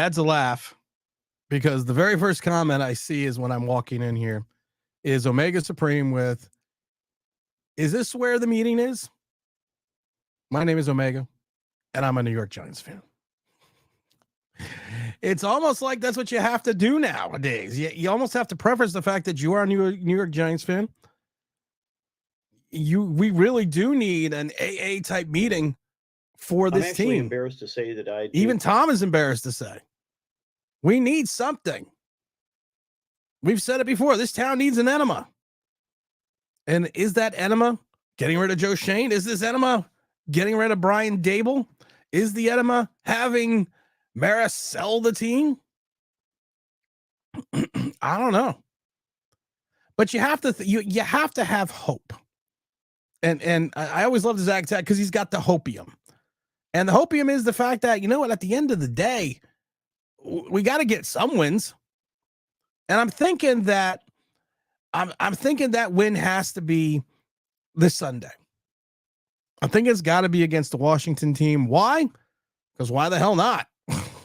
had to laugh because the very first comment I see is when I'm walking in here is Omega Supreme with, "Is this where the meeting is? My name is Omega, and I'm a New York Giants fan." It's almost like that's what you have to do nowadays. You almost have to preface the fact that you are a New York Giants fan. We really do need an AA type meeting for this team. I'm actually embarrassed to say that I do. Even Tom is embarrassed to say. We need something. We've said it before. This town needs an enema. And is that enema getting rid of Joe Shane? Is this enema getting rid of Brian Dable? Is the enema having Mara sell the team? I don't know. But you have to you have to have hope. And I always love Zach Tech because he's got the hopium. And the hopium is the fact that, you know what, at the end of the day, we got to get some wins. And I'm thinking that win has to be this Sunday. I think it's got to be against the Washington team. Why? Because why the hell not?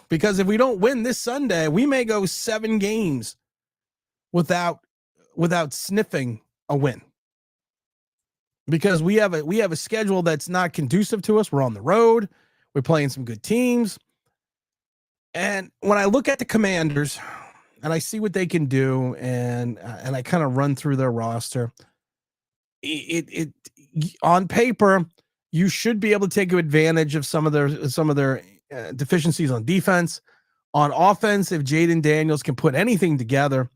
Because if we don't win this Sunday, we may go 7 games without sniffing a win. Because we have a schedule that's not conducive to us. We're on the road. We're playing some good teams. And when I look at the Commanders and I see what they can do, and I kind of run through their roster, it on paper, you should be able to take advantage of some of their deficiencies on defense. On offense, if Jaden Daniels can put anything together,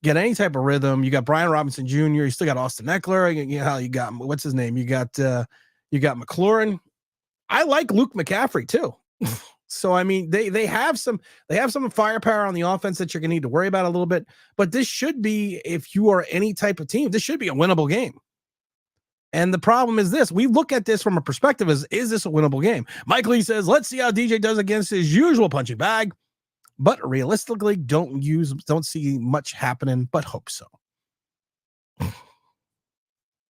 get any type of rhythm. You got Brian Robinson Jr. You still got Austin Eckler. You got what's his name? You got McLaurin. I like Luke McCaffrey too. So I mean, they have some firepower on the offense that you're gonna need to worry about a little bit. But this should be, if you are any type of team, this should be a winnable game. And the problem is this: we look at this from a perspective is this a winnable game? Mike Lee says, let's see how DJ does against his usual punching bag. But realistically, don't see much happening, but hope so.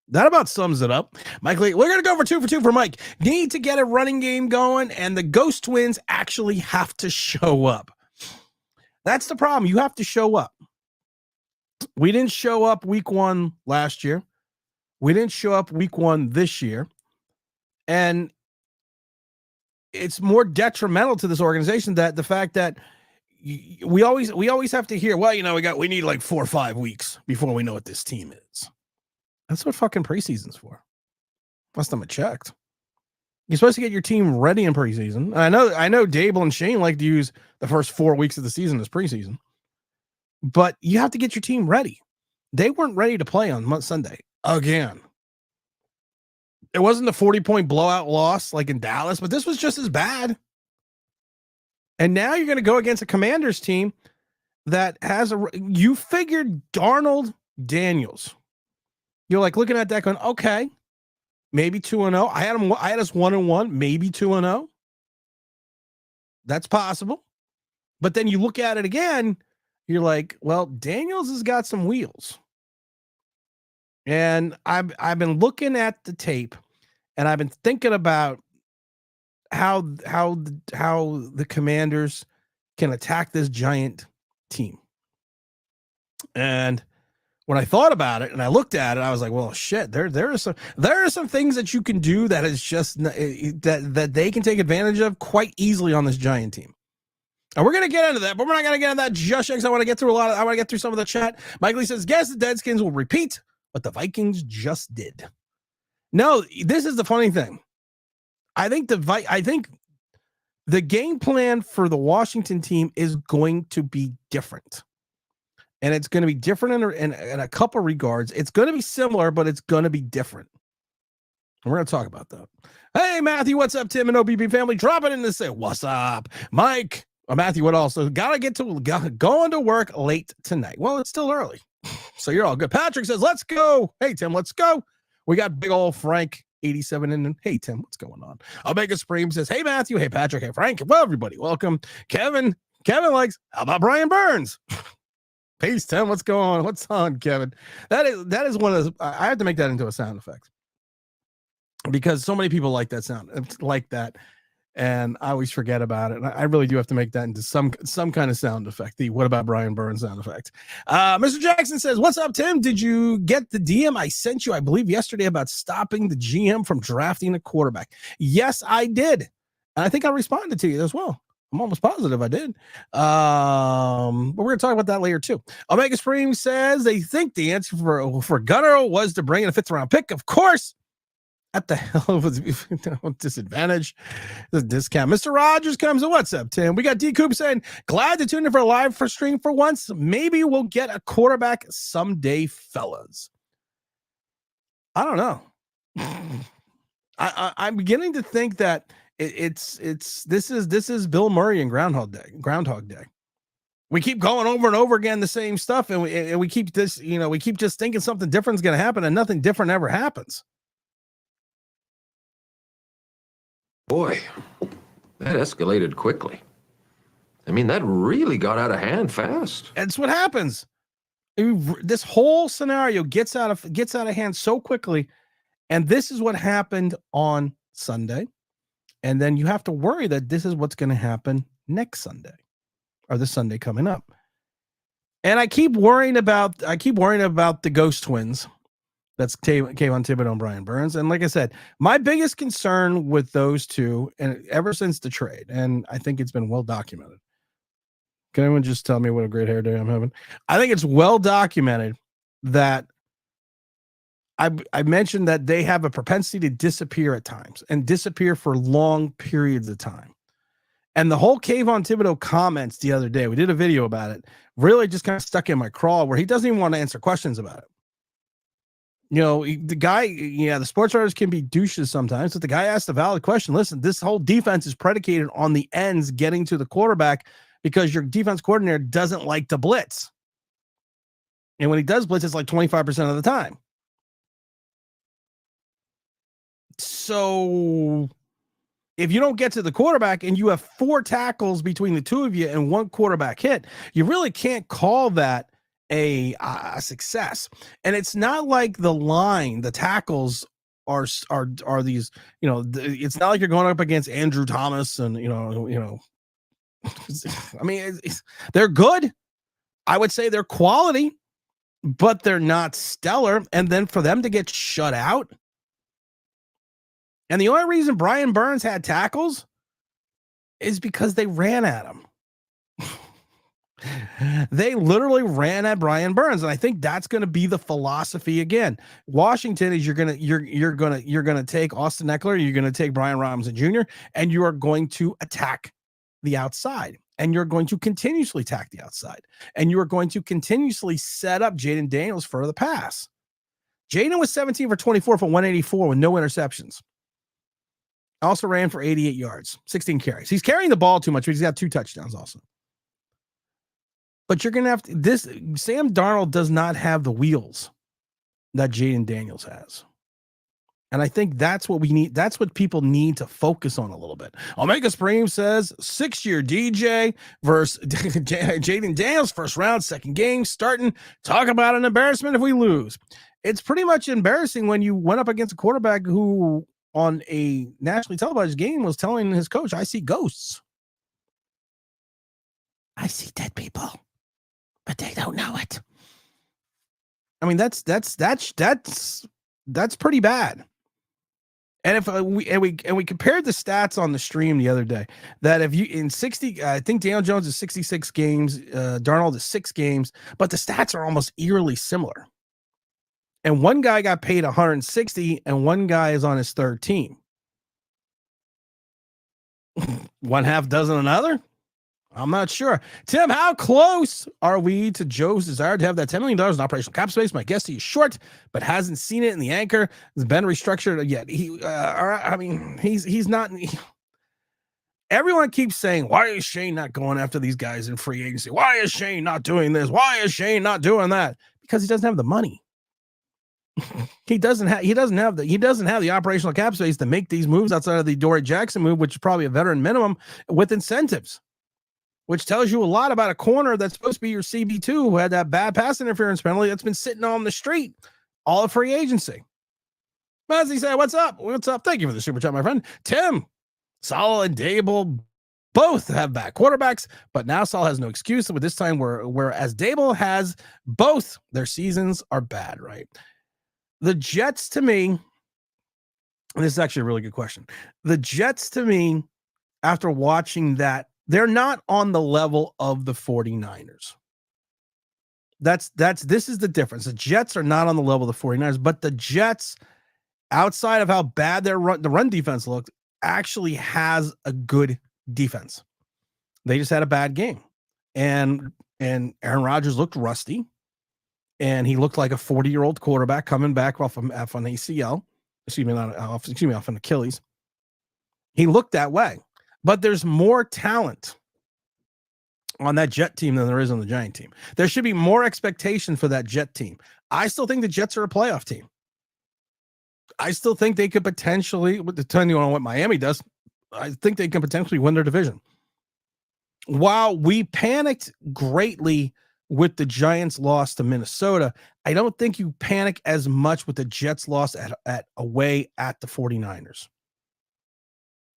That about sums it up. Mike Lee, we're going to go for 2 for 2 for Mike. Need to get a running game going, and the Ghost Twins actually have to show up. That's the problem. You have to show up. We didn't show up week 1 last year. We didn't show up week 1 this year. And it's more detrimental to this organization that the fact that we always have to hear, well, you know, we need like 4 or 5 weeks before we know what this team is. That's what fucking preseason's for. Last time I checked. You're supposed to get your team ready in preseason. I know Dable and Shane like to use the first 4 weeks of the season as preseason, but you have to get your team ready. They weren't ready to play on Sunday again. It wasn't a 40-point blowout loss like in Dallas, but this was just as bad. And now you're going to go against a Commanders team that has you figured Darnold, Daniels. You're like looking at that going, okay, maybe 2-0. I had us 1-1, maybe 2-0. That's possible. But then you look at it again, you're like, well, Daniels has got some wheels. And I've been looking at the tape, and I've been thinking about how the Commanders can attack this Giant team. And when I thought about it and I looked at it, I was like, well, shit, there are some things that you can do that is just that they can take advantage of quite easily on this Giant team. And we're going to get into that, but we're not going to get into that just yet because I want to get through some of the chat. Mike Lee says, guess the Deadskins will repeat what the Vikings just did. No, this is the funny thing. I think the game plan for the Washington team is going to be different. And it's going to be different in a couple regards. It's going to be similar, but it's going to be different. And we're going to talk about that. Hey, Matthew, what's up, Tim and OBB family? Drop it in to say, what's up? Mike, Matthew, what else? So got to get to going to work late tonight. Well, it's still early. So you're all good. Patrick says, let's go. Hey, Tim, let's go. We got big old Frank 87 in. Hey, Tim, what's going on? Omega Supreme says, hey, Matthew. Hey, Patrick. Hey, Frank. Well, everybody, welcome. Kevin likes, how about Brian Burns? Peace, Tim. What's going on? What's on, Kevin? That is one of those. I have to make that into a sound effect because so many people like that sound, like that. and I always forget about it. And I really do have to make that into some kind of sound effect. The what about Brian Burns sound effect. Mr. Jackson says, "What's up, Tim? Did you get the DM I sent you, I believe, yesterday about stopping the GM from drafting a quarterback?" Yes, I did. And I think I responded to you as well. I'm almost positive I did. But we're going to talk about that later too. Omega Supreme says they think the answer for Gunnar was to bring in a 5th round pick. Of course. At the hell was disadvantage, the discount. Mr. Rogers comes in. What's up, Tim? We got D Coop saying, glad to tune in for a live for stream for once. Maybe we'll get a quarterback someday, fellas. I don't know. I'm beginning to think that this is Bill Murray and Groundhog Day. We keep going over and over again the same stuff, and we keep this, we keep just thinking something different is going to happen, and nothing different ever happens. Boy, that escalated quickly. I mean, that really got out of hand fast. That's what happens. This whole scenario gets out of hand so quickly, and this is what happened on Sunday. And then you have to worry that this is what's going to happen next Sunday, or the Sunday coming up. And I keep worrying about the Ghost Twins. That's Kayvon Thibodeau and Brian Burns. And like I said, my biggest concern with those two, and ever since the trade, and I think it's been well documented. Can anyone just tell me what a great hair day I'm having? I think it's well documented that I mentioned that they have a propensity to disappear at times and disappear for long periods of time. And the whole Kayvon Thibodeau comments the other day, we did a video about it, really just kind of stuck in my craw where he doesn't even want to answer questions about it. The guy, the sports writers can be douches sometimes, but the guy asked a valid question. Listen, this whole defense is predicated on the ends getting to the quarterback because your defense coordinator doesn't like to blitz. And when he does blitz, it's like 25% of the time. So if you don't get to the quarterback and you have 4 tackles between the two of you and 1 quarterback hit, you really can't call that a success. And it's not like the tackles are these, it's not like you're going up against Andrew Thomas and, I mean, they're good. I would say they're quality, but they're not stellar. And then for them to get shut out. And the only reason Brian Burns had tackles is because they ran at him. They literally ran at Brian Burns, and I think that's going to be the philosophy again. Washington is you're gonna take Austin Eckler, you're gonna take Brian Robinson Jr., and you are going to attack the outside, and you're going to continuously attack the outside, and you are going to continuously set up Jaden Daniels for the pass. Jaden was 17 for 24 for 184 with no interceptions. Also ran for 88 yards, 16 carries. He's carrying the ball too much, but he's got 2 touchdowns also. But you're going to have to, Sam Darnold does not have the wheels that Jaden Daniels has. And I think that's what we need. That's what people need to focus on a little bit. Omega Supreme says 6-year DJ versus Jaden Daniels, first round, second game, starting. Talk about an embarrassment if we lose. It's pretty much embarrassing when you went up against a quarterback who on a nationally televised game was telling his coach, I see ghosts. I see dead people. But they don't know it. I mean, that's pretty bad. And if we compared the stats on the stream the other day, that if you in 60, I think Daniel Jones is 66 games, Darnold is 6 games, but the stats are almost eerily similar. And one guy got paid 160, and one guy is on his third team. One half dozen another. I'm not sure. Tim, how close are we to Joe's desire to have that $10 million in operational cap space? My guess he's short, but hasn't seen it in the anchor. Has been restructured yet. He's not. Everyone keeps saying, why is Shane not going after these guys in free agency? Why is Shane not doing this? Why is Shane not doing that? Because he doesn't have the money. He doesn't have the operational cap space to make these moves outside of the Dory Jackson move, which is probably a veteran minimum with incentives. Which tells you a lot about a corner that's supposed to be your CB2 who had that bad pass interference penalty that's been sitting on the street all of free agency. Mazzy said, what's up? What's up? Thank you for the super chat, my friend. Tim, Saleh and Dable both have bad quarterbacks, but now Saleh has no excuse. But this time, whereas Dable has both, their seasons are bad, right? The Jets, to me, and this is actually a really good question. The Jets, to me, after watching that, they're not on the level of the 49ers. This is the difference. The Jets are not on the level of the 49ers, but the Jets, outside of how bad the run defense looked, actually has a good defense. They just had a bad game. And Aaron Rodgers looked rusty, and he looked like a 40-year-old quarterback coming back off an ACL. Off an Achilles. He looked that way. But there's more talent on that Jet team than there is on the Giant team. There should be more expectation for that Jet team. I still think the Jets are a playoff team. I still think they could potentially, depending on what Miami does, I think they can potentially win their division. While we panicked greatly with the Giants' loss to Minnesota, I don't think you panic as much with the Jets' loss at away at the 49ers.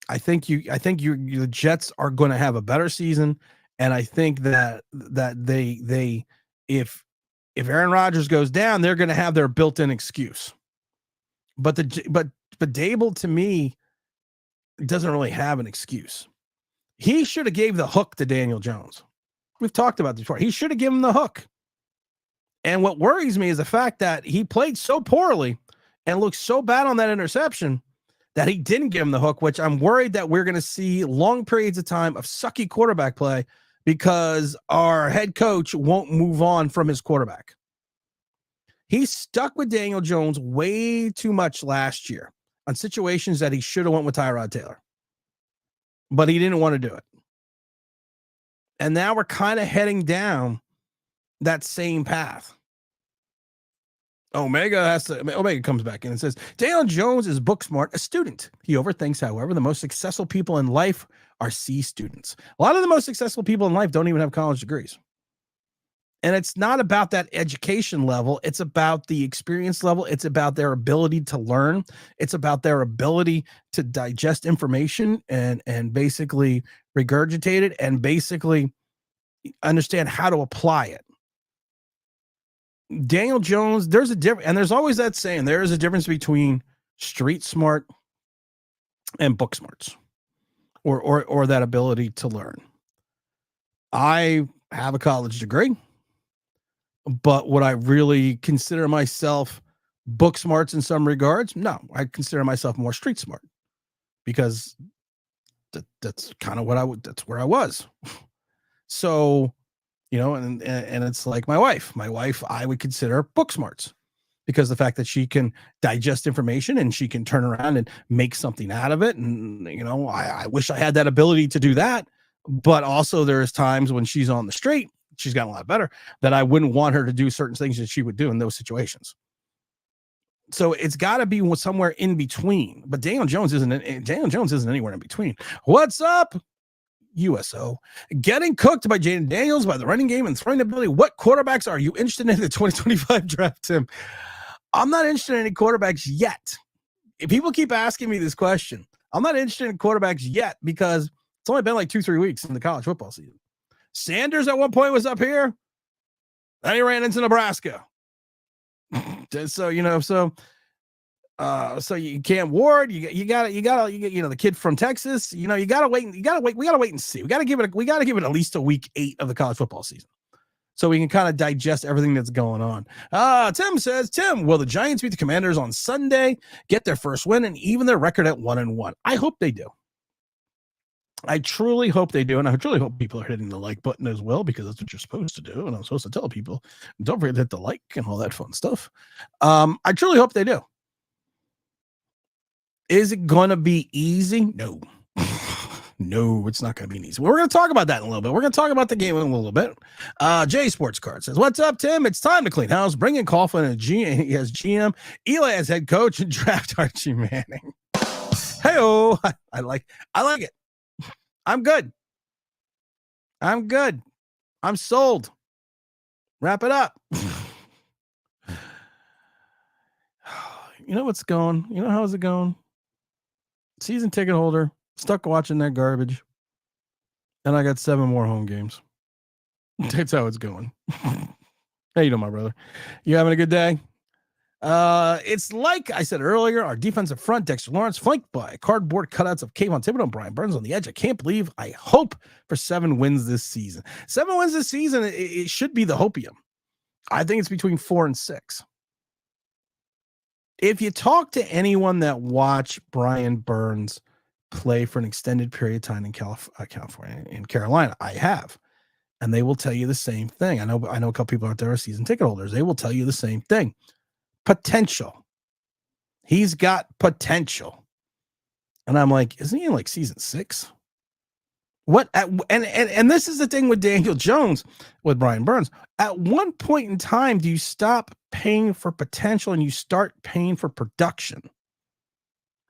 I think the Jets are going to have a better season, and I think that they if Aaron Rodgers goes down, they're going to have their built-in excuse. But Dable, to me, doesn't really have an excuse. He should have gave the hook to Daniel Jones. We've talked about this before. He should have given him the hook. And what worries me is the fact that he played so poorly and looked so bad on that interception that he didn't give him the hook, which I'm worried that we're going to see long periods of time of sucky quarterback play because our head coach won't move on from his quarterback. He stuck with Daniel Jones way too much last year on situations that he should have went with Tyrod Taylor. But he didn't want to do it. And now we're kind of heading down that same path. Omega comes back in and says, Daniel Jones is book smart, a student. He overthinks, however, the most successful people in life are C students. A lot of the most successful people in life don't even have college degrees. And it's not about that education level. It's about the experience level. It's about their ability to learn. It's about their ability to digest information and basically regurgitate it and basically understand how to apply it. Daniel Jones, there's a difference, and there's always that saying, there is a difference between street smart and book smarts, or that ability to learn. I have a college degree, but would I really consider myself book smarts in some regards? No, I consider myself more street smart because that's kind of that's where I was. So, and it's like my wife, I would consider book smarts because the fact that she can digest information and she can turn around and make something out of it. And, I wish I had that ability to do that, but also there's times when she's on the street, she's gotten a lot better, that I wouldn't want her to do certain things that she would do in those situations. So it's got to be somewhere in between, but Daniel Jones isn't anywhere in between. What's up? USO getting cooked by Jaden Daniels by the running game and throwing ability. What quarterbacks are you interested in the 2025 draft, Tim? I'm not interested in any quarterbacks yet. If people keep asking me this question, I'm not interested in quarterbacks yet because it's only been like 2-3 weeks in the college football season. Sanders at one point was up here. Then he ran into Nebraska. So you can't Ward, you got the kid from Texas, we got to wait and see. We got to give it at least a week 8 of the college football season so we can kind of digest everything that's going on. Tim says, will the Giants beat the Commanders on Sunday, get their first win and even their record at 1-1? I hope they do. I truly hope they do, and I truly hope people are hitting the like button as well, because that's what you're supposed to do, and I'm supposed to tell people, don't forget to hit the like and all that fun stuff. I truly hope they do. Is it going to be easy? No. No, it's not going to be easy. We're going to talk about that in a little bit. We're going to talk about the game in a little bit. Jay Sports Card says, what's up, Tim? It's time to clean house. Bring in Coughlin as GM, Eli as head coach, and draft Archie Manning. Hey-oh. I like it. I'm good. I'm sold. Wrap it up. You know what's going? How's it going? Season ticket holder, Stuck watching that garbage. And I got 7 more home games. That's how it's going. How you doing, my brother? You having a good day? It's like I said earlier, our defensive front, Dexter Lawrence, flanked by cardboard cutouts of Kayvon Thibodeau and Brian Burns on the edge. I can't believe I hope for 7 wins this season. 7 wins this season, it should be the hopium. I think it's between 4 and 6. If you talk to anyone that watched Brian Burns play for an extended period of time in California, in Carolina, I have. And they will tell you the same thing. I know a couple people out there are season ticket holders. They will tell you the same thing. Potential. He's got potential. And I'm like, isn't he in like season 6? What? And this is the thing with Daniel Jones, with Brian Burns. At one point in time, do you stop paying for potential and you start paying for production?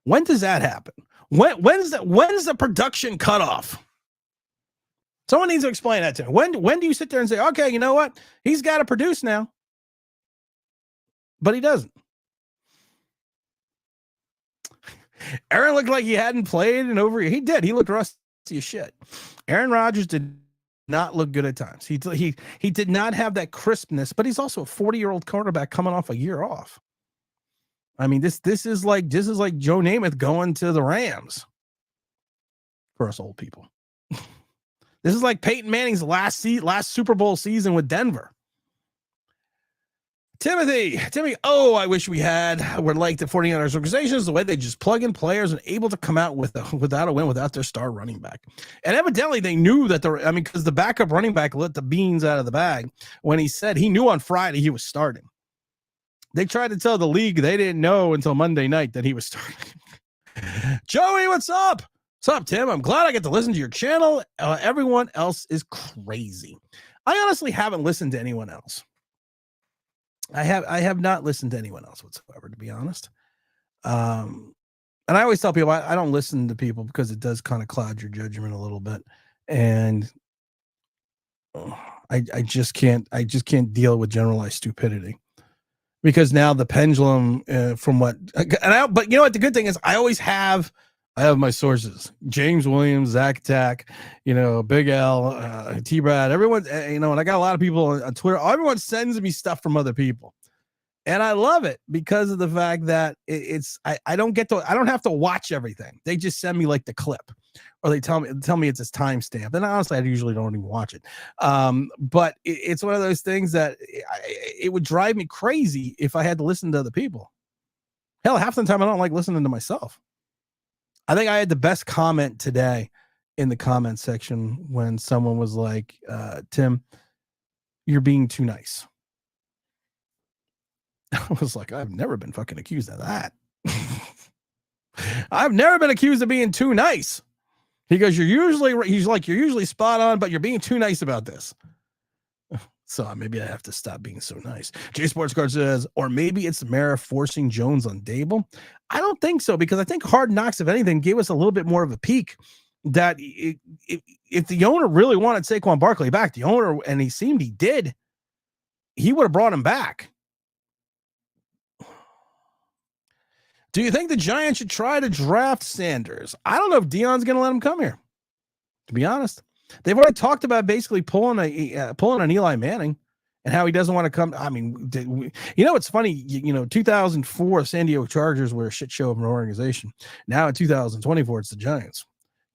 When does that happen? When's the production cutoff? Someone needs to explain that to me. When do you sit there and say, okay, you know what? He's got to produce now. But he doesn't. Aaron looked like he hadn't played in over. He did. He looked rusty as shit. Aaron Rodgers did not look good at times. He did not have that crispness, but he's also a 40-year-old quarterback coming off a year off. I mean, this is like Joe Namath going to the Rams for us old people. This is like Peyton Manning's last Super Bowl season with Denver. Timothy, I wish we were like the 49ers organizations, the way they just plug in players and able to come out without a win, without their star running back. And evidently they knew that because the backup running back let the beans out of the bag when he said he knew on Friday he was starting. They tried to tell the league they didn't know until Monday night that he was starting. Joey, what's up? What's up, Tim? I'm glad I get to listen to your channel. Everyone else is crazy. I honestly haven't listened to anyone else. I have not listened to anyone else whatsoever, to be honest. And I always tell people I don't listen to people because it does kind of cloud your judgment a little bit. And I just can't deal with generalized stupidity. Because now the pendulum but you know what the good thing is, I have my sources. James Williams, Zach Tack, Big L, T-Brad, everyone, and I got a lot of people on Twitter. Everyone sends me stuff from other people. And I love it because of the fact that I don't have to watch everything. They just send me like the clip, or they tell me it's a timestamp. And honestly, I usually don't even watch it. But it's one of those things that it would drive me crazy if I had to listen to other people. Hell, half the time I don't like listening to myself. I think I had the best comment today in the comment section when someone was like, Tim, you're being too nice. I was like, I've never been fucking accused of that. I've never been accused of being too nice. He goes, you're usually spot on, but you're being too nice about this. So maybe I have to stop being so nice. J Sports Card says, or maybe it's Mara forcing Jones on Dable. I don't think so, because I think Hard Knocks, if anything, gave us a little bit more of a peek that if the owner really wanted Saquon Barkley back, and he seemed he did, he would have brought him back. Do you think the Giants should try to draft Sanders? I don't know if Deion's going to let him come here, to be honest. They've already talked about basically pulling an Eli Manning and how he doesn't want to come. I mean, it's funny. 2004 San Diego Chargers were a shit show of an organization. Now in 2024, it's the Giants.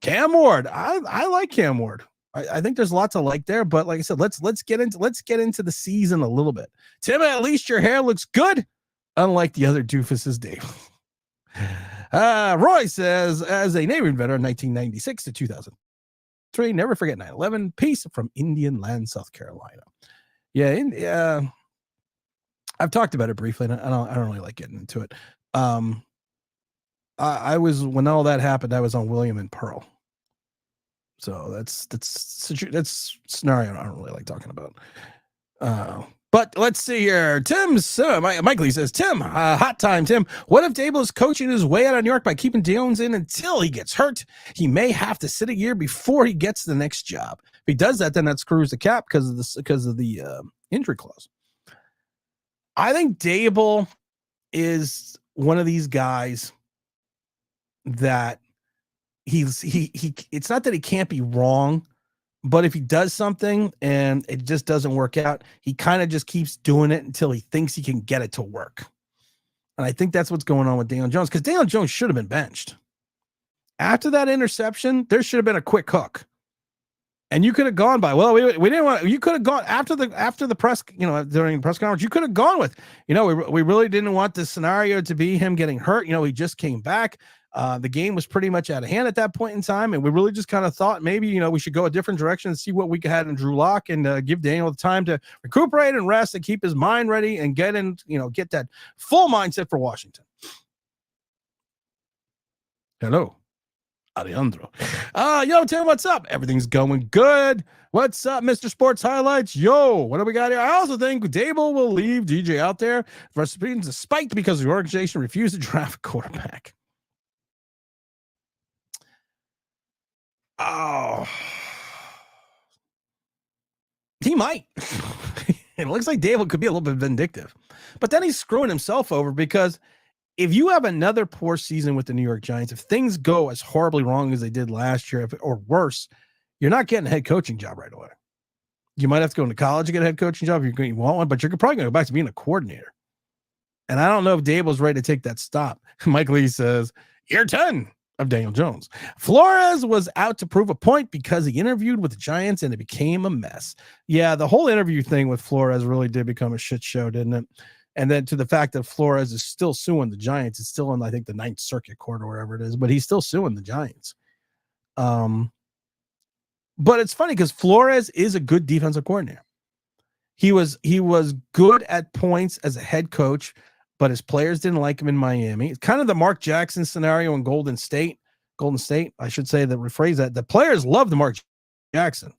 Cam Ward, I like Cam Ward. I think there's lots to like there, but like I said, let's get into the season a little bit. Tim, at least your hair looks good, unlike the other doofuses, Dave. Roy says, as a Navy veteran, 1996 to 2003, never forget 9/11. Peace from Indian Land, South Carolina. Yeah, I've talked about it briefly, and I don't really like getting into it. I was, when all that happened, I was on William and Pearl. So that's scenario I don't really like talking about. But let's see here. Mike Lee says, Tim, hot time, Tim. What if Dable is coaching his way out of New York by keeping Jones in until he gets hurt? He may have to sit a year before he gets the next job. If he does that, then that screws the cap because of the injury clause. I think Dable is one of these guys that it's not that he can't be wrong, but if he does something and it just doesn't work out, he kind of just keeps doing it until he thinks he can get it to work. And I think that's what's going on with Daniel Jones, because Daniel Jones should have been benched. After that interception, there should have been a quick hook. And you could have gone by, well, we didn't want, you could have gone after the press, during the press conference, you could have gone with, we really didn't want the scenario to be him getting hurt. He just came back. The game was pretty much out of hand at that point in time. And we really just kind of thought maybe, we should go a different direction and see what we had in Drew Lock and give Daniel the time to recuperate and rest and keep his mind ready and get that full mindset for Washington. Hello. Alejandro. Tim, what's up? Everything's going good. What's up, Mr. Sports Highlights? Yo, what do we got here? I also think Dable will leave DJ out there for despite because the organization refused to draft a quarterback. Oh, he might. It looks like Dable could be a little bit vindictive, but then he's screwing himself over because if you have another poor season with the New York Giants, if things go as horribly wrong as they did last year, or worse, you're not getting a head coaching job right away. You might have to go into college to get a head coaching job if you want one, but you're probably going to go back to being a coordinator. And I don't know if Dable's ready to take that stop. Mike Lee says, year 10 of Daniel Jones. Flores was out to prove a point because he interviewed with the Giants and it became a mess. Yeah, the whole interview thing with Flores really did become a shit show, didn't it? And then to the fact that Flores is still suing the Giants. It's still in, I think, the Ninth Circuit Court or wherever it is, but he's still suing the Giants. But it's funny because Flores is a good defensive coordinator. He was good at points as a head coach, but his players didn't like him in Miami. It's kind of the Mark Jackson scenario in Golden State, I should say, that rephrase that. The players loved Mark Jackson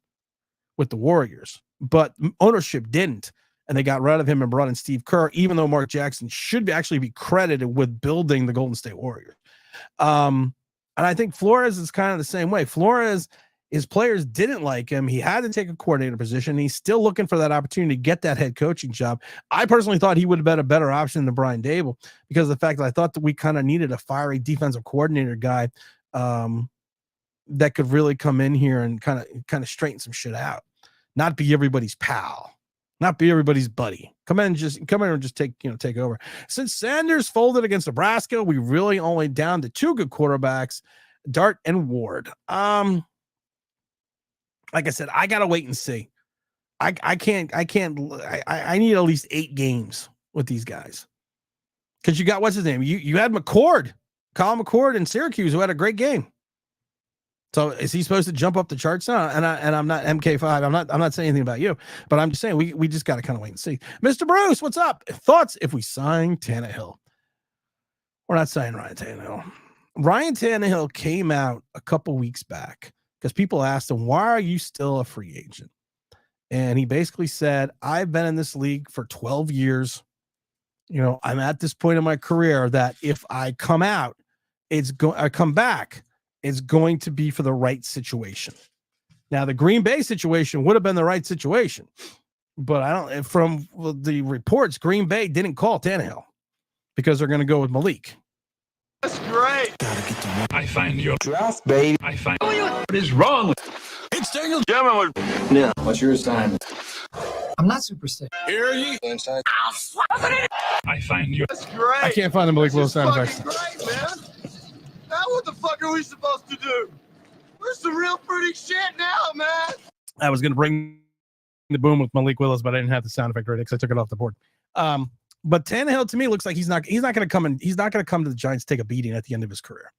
with the Warriors, but ownership didn't. And they got rid of him and brought in Steve Kerr, even though Mark Jackson should actually be credited with building the Golden State Warriors. And I think Flores is kind of the same way. Flores, his players didn't like him. He had to take a coordinator position. He's still looking for that opportunity to get that head coaching job. I personally thought he would have been a better option than Brian Dable because of the fact that I thought that we kind of needed a fiery defensive coordinator guy that could really come in here and kind of straighten some shit out, not be everybody's pal. Not be everybody's buddy. Come in and just take over. Since Sanders folded against Nebraska, we really only down to two good quarterbacks, Dart and Ward. Like I said, I gotta wait and see. I need at least 8 games with these guys. Because you got what's his name? You had McCord, Colin McCord in Syracuse, who had a great game. So is he supposed to jump up the charts now? And I'm not MK5. I'm not saying anything about you, but I'm just saying we just got to kind of wait and see. Mr. Bruce, what's up? Thoughts if we sign Tannehill? We're not signing Ryan Tannehill. Ryan Tannehill came out a couple weeks back because people asked him, why are you still a free agent? And he basically said, I've been in this league for 12 years. I'm at this point in my career that if I come out, I come back, it's going to be for the right situation. Now, the Green Bay situation would have been the right situation, but from the reports, Green Bay didn't call Tannehill because they're going to go with Malik. That's great. I find your Draft, baby. I find what is wrong with It's Daniel Gentlemen. Yeah. What's your assignment? I'm not superstitious. Hear ye? Inside. I find your That's great. I can't find the Malik Willis sound effects. Great, man. Now what the fuck are we supposed to do? We're some real pretty shit now, man. I was going to bring the boom with Malik Willis, but I didn't have the sound effect ready because I took it off the board. But Tannehill to me looks like he's not going to come and he's not going to come to the Giants to take a beating at the end of his career.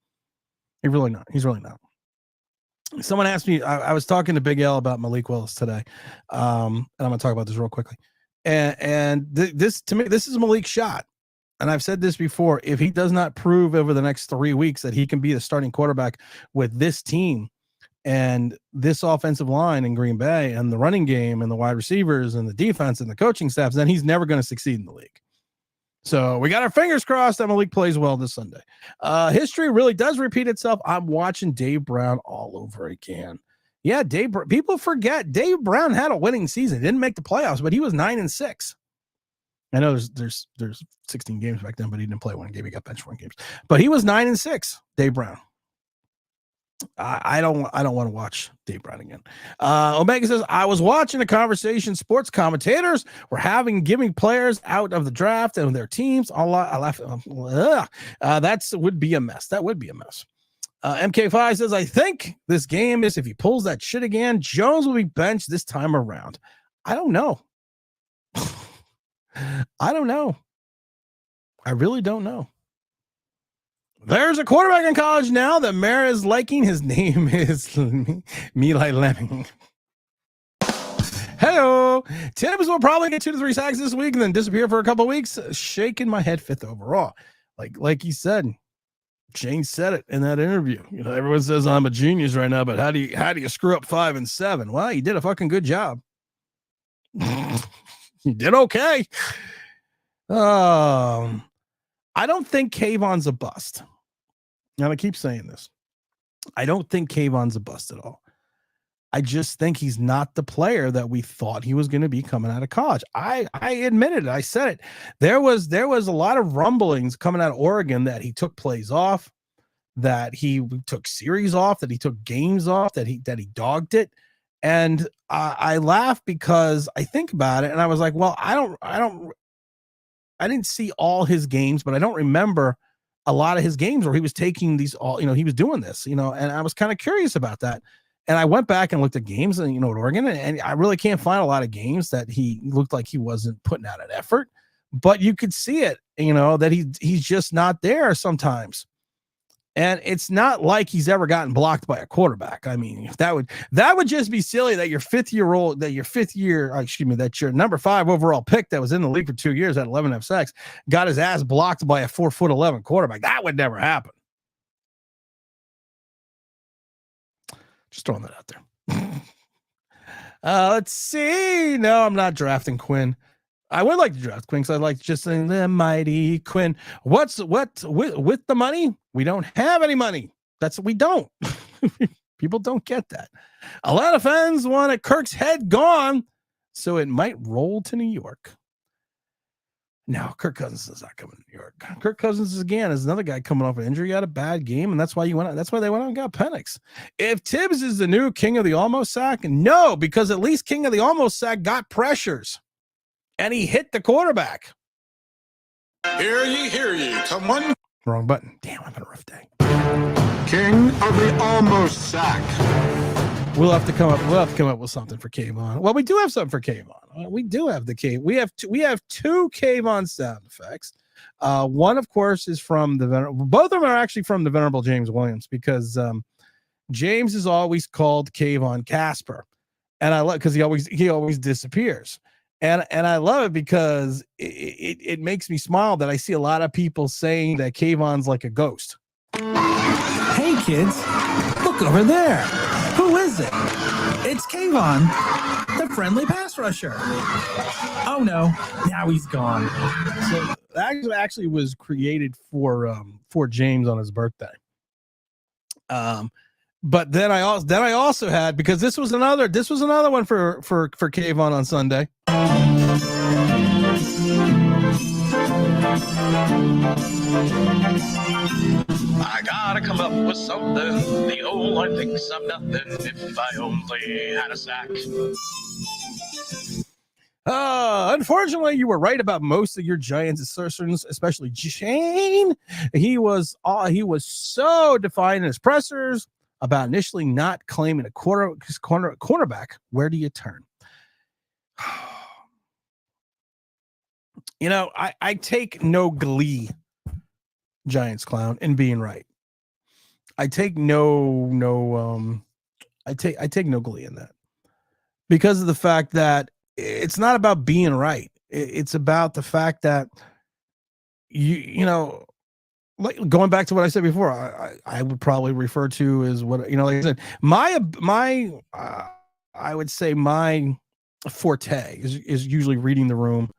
He's really not. Someone asked me, I was talking to Big L about Malik Willis today. And I'm going to talk about this real quickly. And this to me, this is Malik's shot. And I've said this before, if he does not prove over the next 3 weeks that he can be the starting quarterback with this team and this offensive line in Green Bay and the running game and the wide receivers and the defense and the coaching staffs, then he's never going to succeed in the league. So we got our fingers crossed that Malik plays well this Sunday. History really does repeat itself. I'm watching Dave Brown all over again. Yeah, people forget Dave Brown had a winning season. Didn't make the playoffs, but he was 9-6. I know there's 16 games back then, but he didn't play one game. He got benched 1 game. But he was 9-6, Dave Brown. I don't want to watch Dave Brown again. Omega says, I was watching a conversation sports commentators were having, giving players out of the draft and their teams. I laugh. That would be a mess. That would be a mess. MK5 says, I think this game is, if he pulls that shit again, Jones will be benched this time around. I don't know. I don't know. I really don't know. There's a quarterback in college now that Mara is liking. His name is Milai Lemming. Hello. Tibbs will probably get 2 to 3 sacks this week and then disappear for a couple of weeks. Shaking my head 5th overall. Like he said, Shane said it in that interview. You know, everyone says I'm a genius right now, but how do you screw up 5 and 7? Well, you did a fucking good job. You did okay. I don't think Kayvon's a bust. And I keep saying this. I don't think Kayvon's a bust at all. I just think he's not the player that we thought he was going to be coming out of college. I admitted it. I said it. There was a lot of rumblings coming out of Oregon that he took plays off, that he took series off, that he took games off, that he dogged it. And I laugh because I think about it and I was like, well, I didn't see all his games, but I don't remember a lot of his games where he was taking these all, he was doing this, and I was kind of curious about that. And I went back and looked at games and, at Oregon, and I really can't find a lot of games that he looked like he wasn't putting out an effort, but you could see it, that he's just not there sometimes. And it's not like he's ever gotten blocked by a quarterback. I mean, if that would just be silly that that your number 5 overall pick that was in the league for 2 years at 11 sacks got his ass blocked by a 4'11" quarterback. That would never happen. Just throwing that out there. Let's see. No, I'm not drafting Quinn. I would like to draft Quinn because I like just saying the mighty Quinn. What with the money? We don't have any money. We don't. People don't get that. A lot of fans wanted Kirk's head gone, so it might roll to New York. No, Kirk Cousins is not coming to New York. Kirk Cousins is another guy coming off an injury, got a bad game, and that's why they went out and got Penix. If Tibbs is the new king of the almost sack, no, because at least king of the almost sack got pressures. And he hit the quarterback. Hear ye, come one. Wrong button. Damn, I'm having a rough day. King of the almost sack. We'll have to come up with something for Kayvon. Well, we do have something for Kayvon. We do have the Cave. We have two Kayvon sound effects. One, of course, is from both of them are actually from the Venerable James Williams, because James is always called Kayvon Casper, and I love because he always disappears. And I love it because it makes me smile that I see a lot of people saying that Kayvon's like a ghost. Hey kids, look over there. Who is it? It's Kayvon, the friendly pass rusher. Oh no, now he's gone. So that actually was created for James on his birthday. But then I also had, because this was another one for Kayvon on Sunday. I gotta come up with something. The old line thinks I'm nothing if I only had a sack. Unfortunately, you were right about most of your Giants assertions, especially Shane. He was so defiant in his pressers about initially not claiming a cornerback. Where do you turn? I take no glee, Giants clown, in being right. I take no glee in that, because of the fact that it's not about being right. It's about the fact that like going back to what I said before, I would probably refer to as what, like I said, I would say my forte is usually reading the room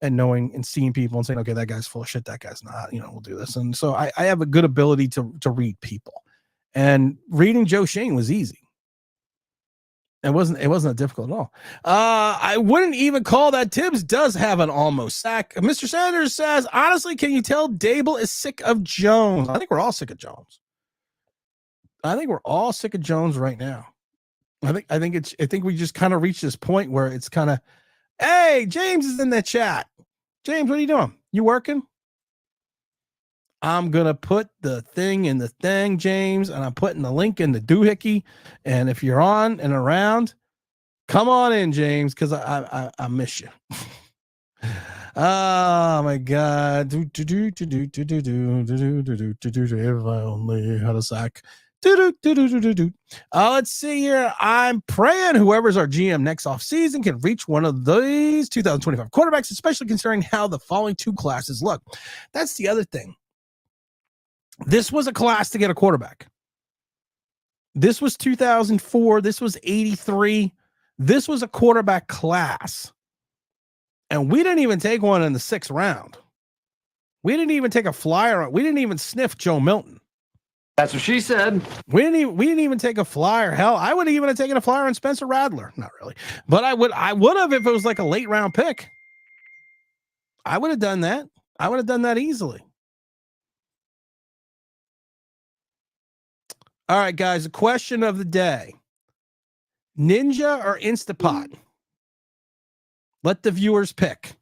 and knowing and seeing people and saying, okay, that guy's full of shit, that guy's not, we'll do this. And so I have a good ability to read people, and reading Joe Shane was easy. It wasn't that difficult at all. I wouldn't even call that. Tibbs does have an almost sack. Mr. Sanders says, honestly, can you tell Dable is sick of Jones? I think we're all sick of Jones. I think we're all sick of Jones right now. I think we just kind of reached this point where it's kind of, hey, James is in the chat. James, what are you doing? You working? I'm going to put the thing in the thing, James, and I'm putting the link in the doohickey. And if you're on and around, come on in, James, because I miss you. Oh my God. If I only had a sack. Let's see here. I'm praying whoever's our GM next offseason can reach one of these 2025 quarterbacks, especially considering how the following two classes look. That's the other thing. This was a class to get a quarterback. This was 2004. This was 83. This was a quarterback class. And we didn't even take one in the 6th round. We didn't even take a flyer. We didn't even sniff Joe Milton. That's what she said. We didn't even take a flyer. Hell, I would even have taken a flyer on Spencer Rattler. Not really. But I would have if it was like a late round pick. I would have done that. I would have done that easily. All right, guys, the question of the day. Ninja or Instapot? Let the viewers pick.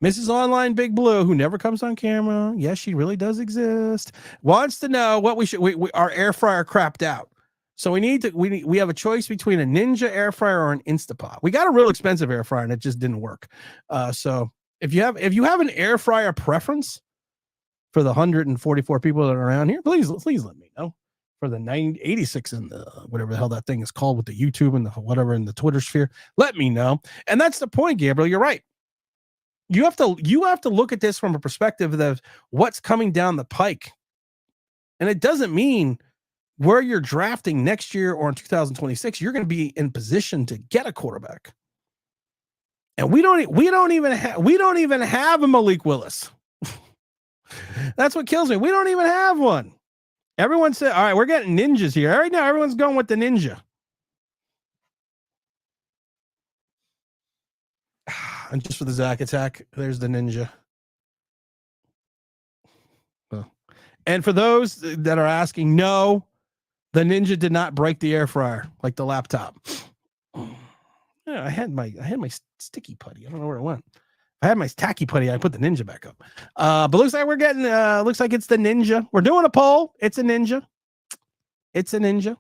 Mrs. Online Big Blue, who never comes on camera, yes, she really does exist, wants to know what our air fryer crapped out. So we have a choice between a Ninja air fryer or an Instapot. We got a real expensive air fryer and it just didn't work. So if you have an air fryer preference for the 144 people that are around here, please let me know. For the 986 and the whatever the hell that thing is called with the YouTube and the whatever in the Twitter sphere, let me know. And that's the point, Gabriel. You're right. You have to look at this from a perspective of what's coming down the pike. And it doesn't mean where you're drafting next year or in 2026, you're going to be in position to get a quarterback. And we don't even have a Malik Willis. That's what kills me. We don't even have one. Everyone said, all right, we're getting ninjas here. Right now, everyone's going with the ninja. And just for the Zach attack, there's the ninja. And for those that are asking, no, the ninja did not break the air fryer like the laptop. Yeah, I had my sticky putty. I don't know where it went. I had my tacky putty. I put the ninja back up. But looks like we're getting. Looks like it's the ninja. We're doing a poll. It's a ninja. It's a ninja.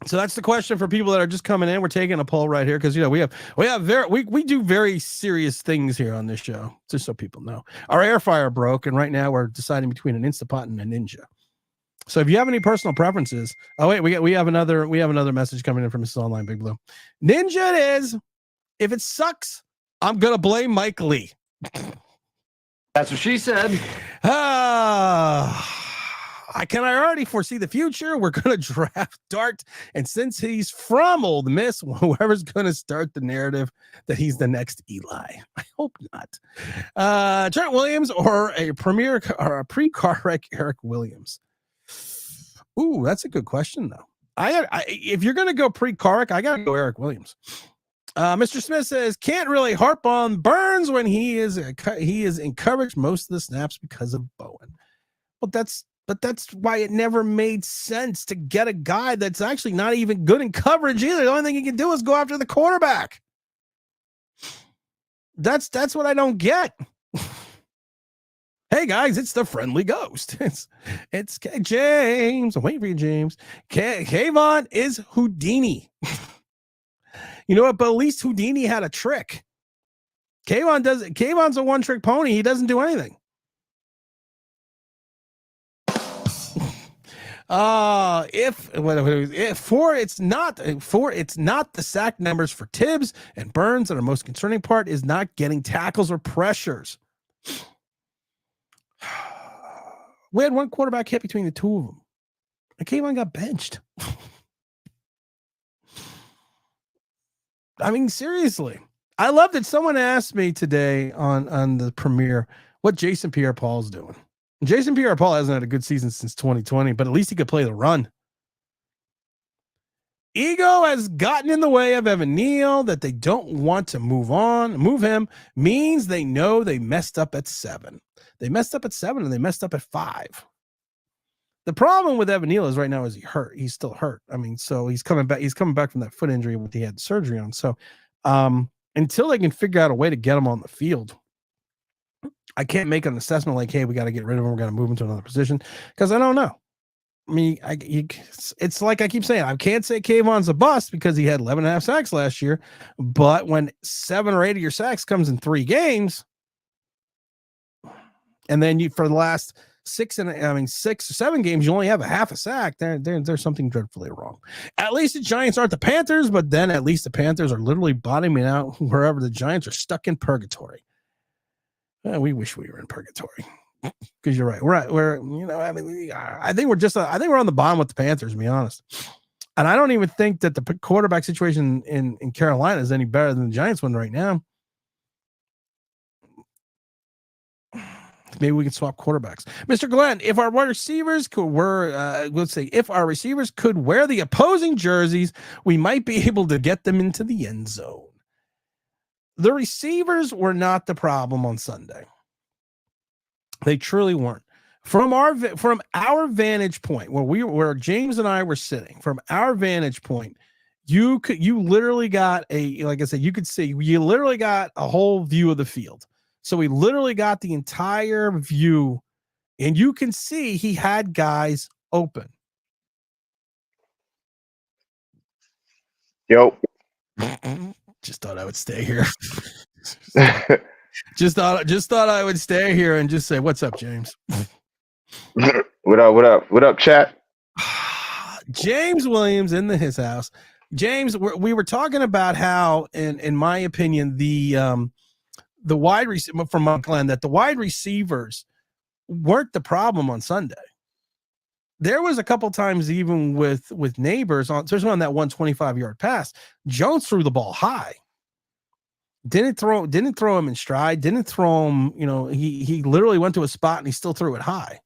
So that's the question for people that are just coming in. We're taking a poll right here because we do very serious things here on this show. Just so people know, our air fryer broke, and right now we're deciding between an Instapot and a Ninja. So if you have any personal preferences, oh wait, we have another message coming in from Mrs. Online Big Blue. Ninja it is. If it sucks, I'm gonna blame Mike Lee. That's what she said. I already foresee the future. We're gonna draft Dart, and since he's from Ole Miss, whoever's gonna start the narrative that he's the next Eli. I hope not. Trent Williams or a pre-car wreck Eric Williams. Ooh, that's a good question though. If you're gonna go pre-car wreck, I gotta go Eric Williams. Mr. Smith says can't really harp on Burns when he is in coverage most of the snaps because of Bowen. But that's why it never made sense to get a guy that's actually not even good in coverage either. The only thing he can do is go after the quarterback. That's what I don't get. Hey guys, it's the friendly ghost. It's James. I'm waiting for you, James. Kayvon is Houdini. You know what? But at least Houdini had a trick. Kayvon's a one-trick pony. He doesn't do anything. It's not the sack numbers for Tibbs and Burns that are most concerning part is not getting tackles or pressures. We had one quarterback hit between the two of them. And Kayvon got benched. I mean, seriously. I love that someone asked me today on the premiere what Jason Pierre-Paul's doing. Jason Pierre-Paul hasn't had a good season since 2020, but at least he could play the run. Ego has gotten in the way of Evan Neal that they don't want to move him means they know they messed up at 7. They messed up at 7 and they messed up at 5. The problem with Evan Neal is right now is he hurt. He's still hurt. I mean, so he's coming back. He's coming back from that foot injury what he had surgery on. So until they can figure out a way to get him on the field, I can't make an assessment like, hey, we got to get rid of him. We're going to move him to another position because I don't know. I mean, it's like I keep saying, I can't say Kayvon's a bust because he had 11.5 sacks last year. But when 7 or 8 of your sacks comes in 3 games, and then you for the last 6 or 7 games, you only have a half a sack. There's something dreadfully wrong. At least the Giants aren't the Panthers, but then at least the Panthers are literally bottoming out wherever the Giants are stuck in purgatory. We wish we were in purgatory because you're right. We're I think we're on the bottom with the Panthers, to be honest. And I don't even think that the quarterback situation in Carolina is any better than the Giants one right now. Maybe we can swap quarterbacks. Mr. Glenn, if our wide receivers could if our receivers could wear the opposing jerseys, we might be able to get them into the end zone. The receivers were not the problem on Sunday. They truly weren't. From our vantage point, where James and I were sitting, from our vantage point, you literally got like I said, you could see you literally got a whole view of the field. So we literally got the entire view, and you can see he had guys open. Yo. Just thought I would stay here. just thought I would stay here and just say, "What's up, James?" What up, chat? James Williams in his house. James, we were talking about how, in my opinion, the wide receiver from Mike Glenn, that the wide receivers weren't the problem on Sunday. There was a couple times even with Neighbors especially on that 125-yard pass, Jones threw the ball high. Didn't throw him in stride, didn't throw him, he literally went to a spot and he still threw it high.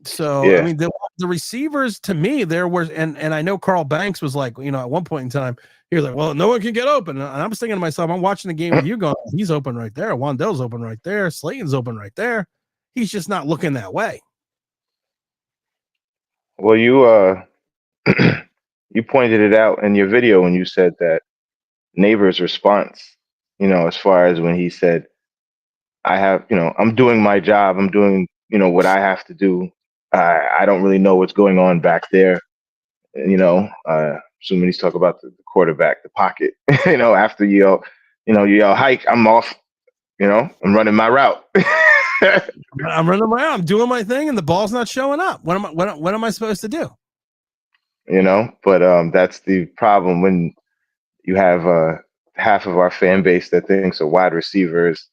So, yeah. I mean, the receivers, to me, there was, and I know Carl Banks was like, at one point in time, he was like, well, no one can get open. And I was thinking to myself, I'm watching the game with you going, he's open right there. Wandell's open right there. Slayton's open right there. He's just not looking that way. Well, you you pointed it out in your video when you said that Neighbor's response, as far as when he said, I'm doing my job. I'm doing, what I have to do. I don't really know what's going on back there. Assuming he's talking about the quarterback, the pocket, after you yell hike, I'm off, I'm running my route. I'm running my route. I'm doing my thing and the ball's not showing up. What am I supposed to do? But that's the problem when you have half of our fan base that thinks a wide receiver is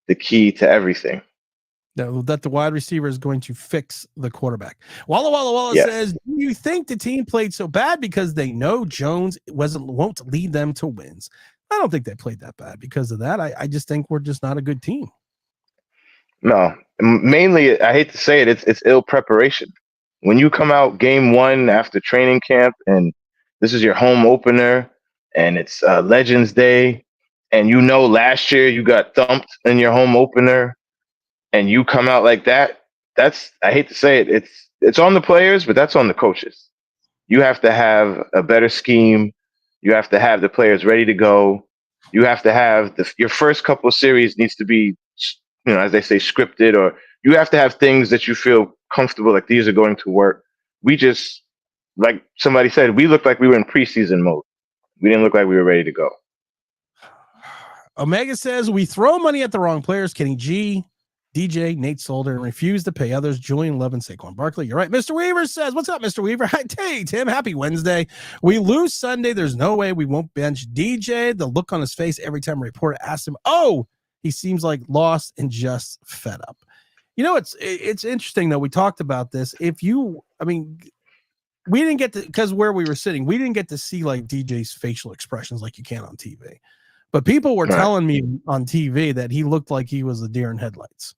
the key to everything. That the wide receiver is going to fix the quarterback. Walla yes. Says, do you think the team played so bad because they know Jones won't lead them to wins? I don't think they played that bad because of that. I just think we're just not a good team. No, mainly, I hate to say it, it's ill preparation. When you come out game 1 after training camp and this is your home opener and it's Legends Day and last year you got thumped in your home opener and you come out like that, I hate to say it, it's on the players, but that's on the coaches. You have to have a better scheme. You have to have the players ready to go. You have to have your first couple of series needs to be, as they say, scripted, or you have to have things that you feel comfortable, like these are going to work. We just, like somebody said, we looked like we were in preseason mode. We didn't look like we were ready to go. Omega says, we throw money at the wrong players. Kenny G, DJ, Nate Solder, and refuse to pay others. Julian Love and Saquon Barkley. You're right. Mr. Weaver says, what's up, Mr. Weaver? Hey, Tim, happy Wednesday. We lose Sunday. There's no way we won't bench DJ. The look on his face every time a reporter asks him, he seems like lost and just fed up. It's interesting, though. We talked about this. We didn't get to, because where we were sitting, we didn't get to see like DJ's facial expressions like you can on TV. But people were telling me on TV that he looked like he was a deer in headlights.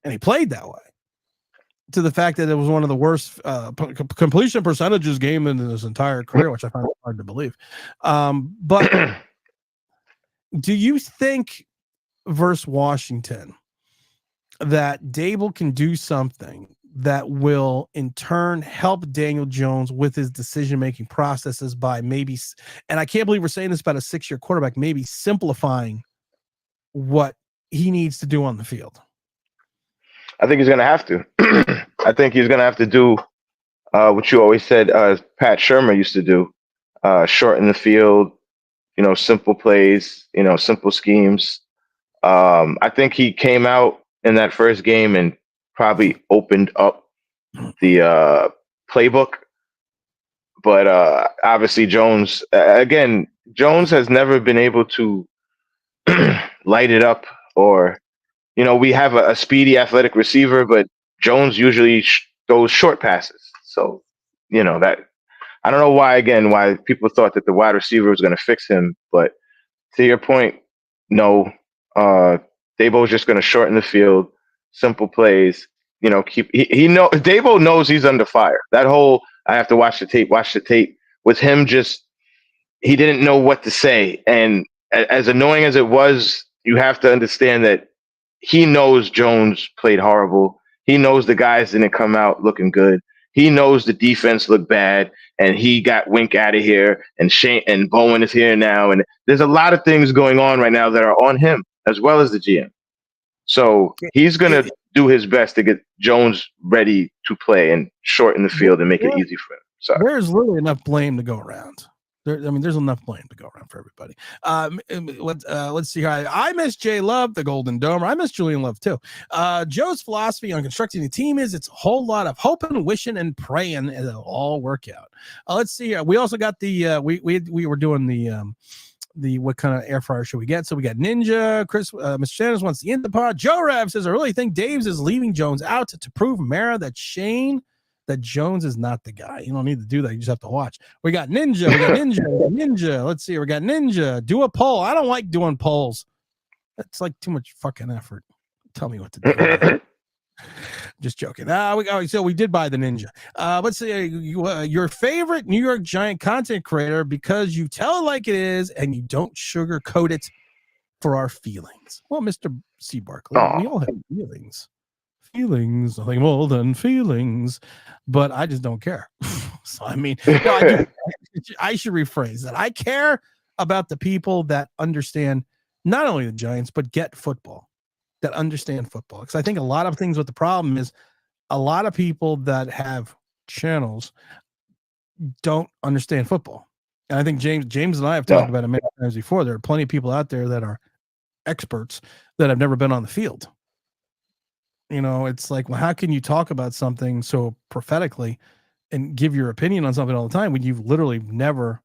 And he played that way, to the fact that it was one of the worst completion percentages game in his entire career, which I find hard to believe. But do you think versus Washington that Dable can do something that will in turn help Daniel Jones with his decision-making processes by maybe, and I can't believe we're saying this about a 6-year quarterback, maybe simplifying what he needs to do on the field. I think he's going to have to. I think he's going to have to do what you always said Pat Shermer used to do, shorten the field, simple plays, simple schemes. I think he came out in that first game and probably opened up the playbook. But obviously Jones has never been able to light it up, or we have a speedy athletic receiver, but Jones usually throws short passes. So that I don't know why people thought that the wide receiver was going to fix him, but to your point, no. Dabo's just going to shorten the field, simple plays. Dabo knows he's under fire. That whole I have to watch the tape was him. Just he didn't know what to say, and as annoying as it was, you have to understand that he knows Jones played horrible. He knows the guys didn't come out looking good. He knows the defense looked bad, and he got Wink out of here, and Shane and Bowen is here now, and there's a lot of things going on right now that are on him as well as the GM. So he's going to do his best to get Jones ready to play and shorten the field and make it easy for him. Sorry. There's literally enough blame to go around. There's enough blame to go around for everybody. Let's see here. I miss Jay Love, the Golden Domer. I miss Julian Love too. Joe's philosophy on constructing a team is it's a whole lot of hoping, wishing, and praying, and it'll all work out. Let's see here. We also got the we were doing the what kind of air fryer should we get? So we got Ninja. Chris, Mr. Sanders wants the in the pod. Joe Rev says I really think Daves is leaving Jones out to prove Mara that Jones is not the guy. You don't need to do that. You just have to watch. We got Ninja. Ninja. Let's see. We got Ninja. Do a poll. I don't like doing polls. That's like too much fucking effort. Tell me what to do. Just joking. So we did buy the Ninja. Let's see. Your favorite New York Giant content creator because you tell it like it is and you don't sugarcoat it for our feelings. Well, Mr. C. Barkley, we all have feelings. Feelings, nothing more than feelings, but I just don't care. So I mean, I should rephrase that. I care about the people that understand not only the Giants but get football, that understand football. Because I think a lot of things with the problem is a lot of people that have channels don't understand football, and I think James and I have talked about it many times before. There are plenty of people out there that are experts that have never been on the field. It's like, well, how can you talk about something so prophetically and give your opinion on something all the time when you've literally never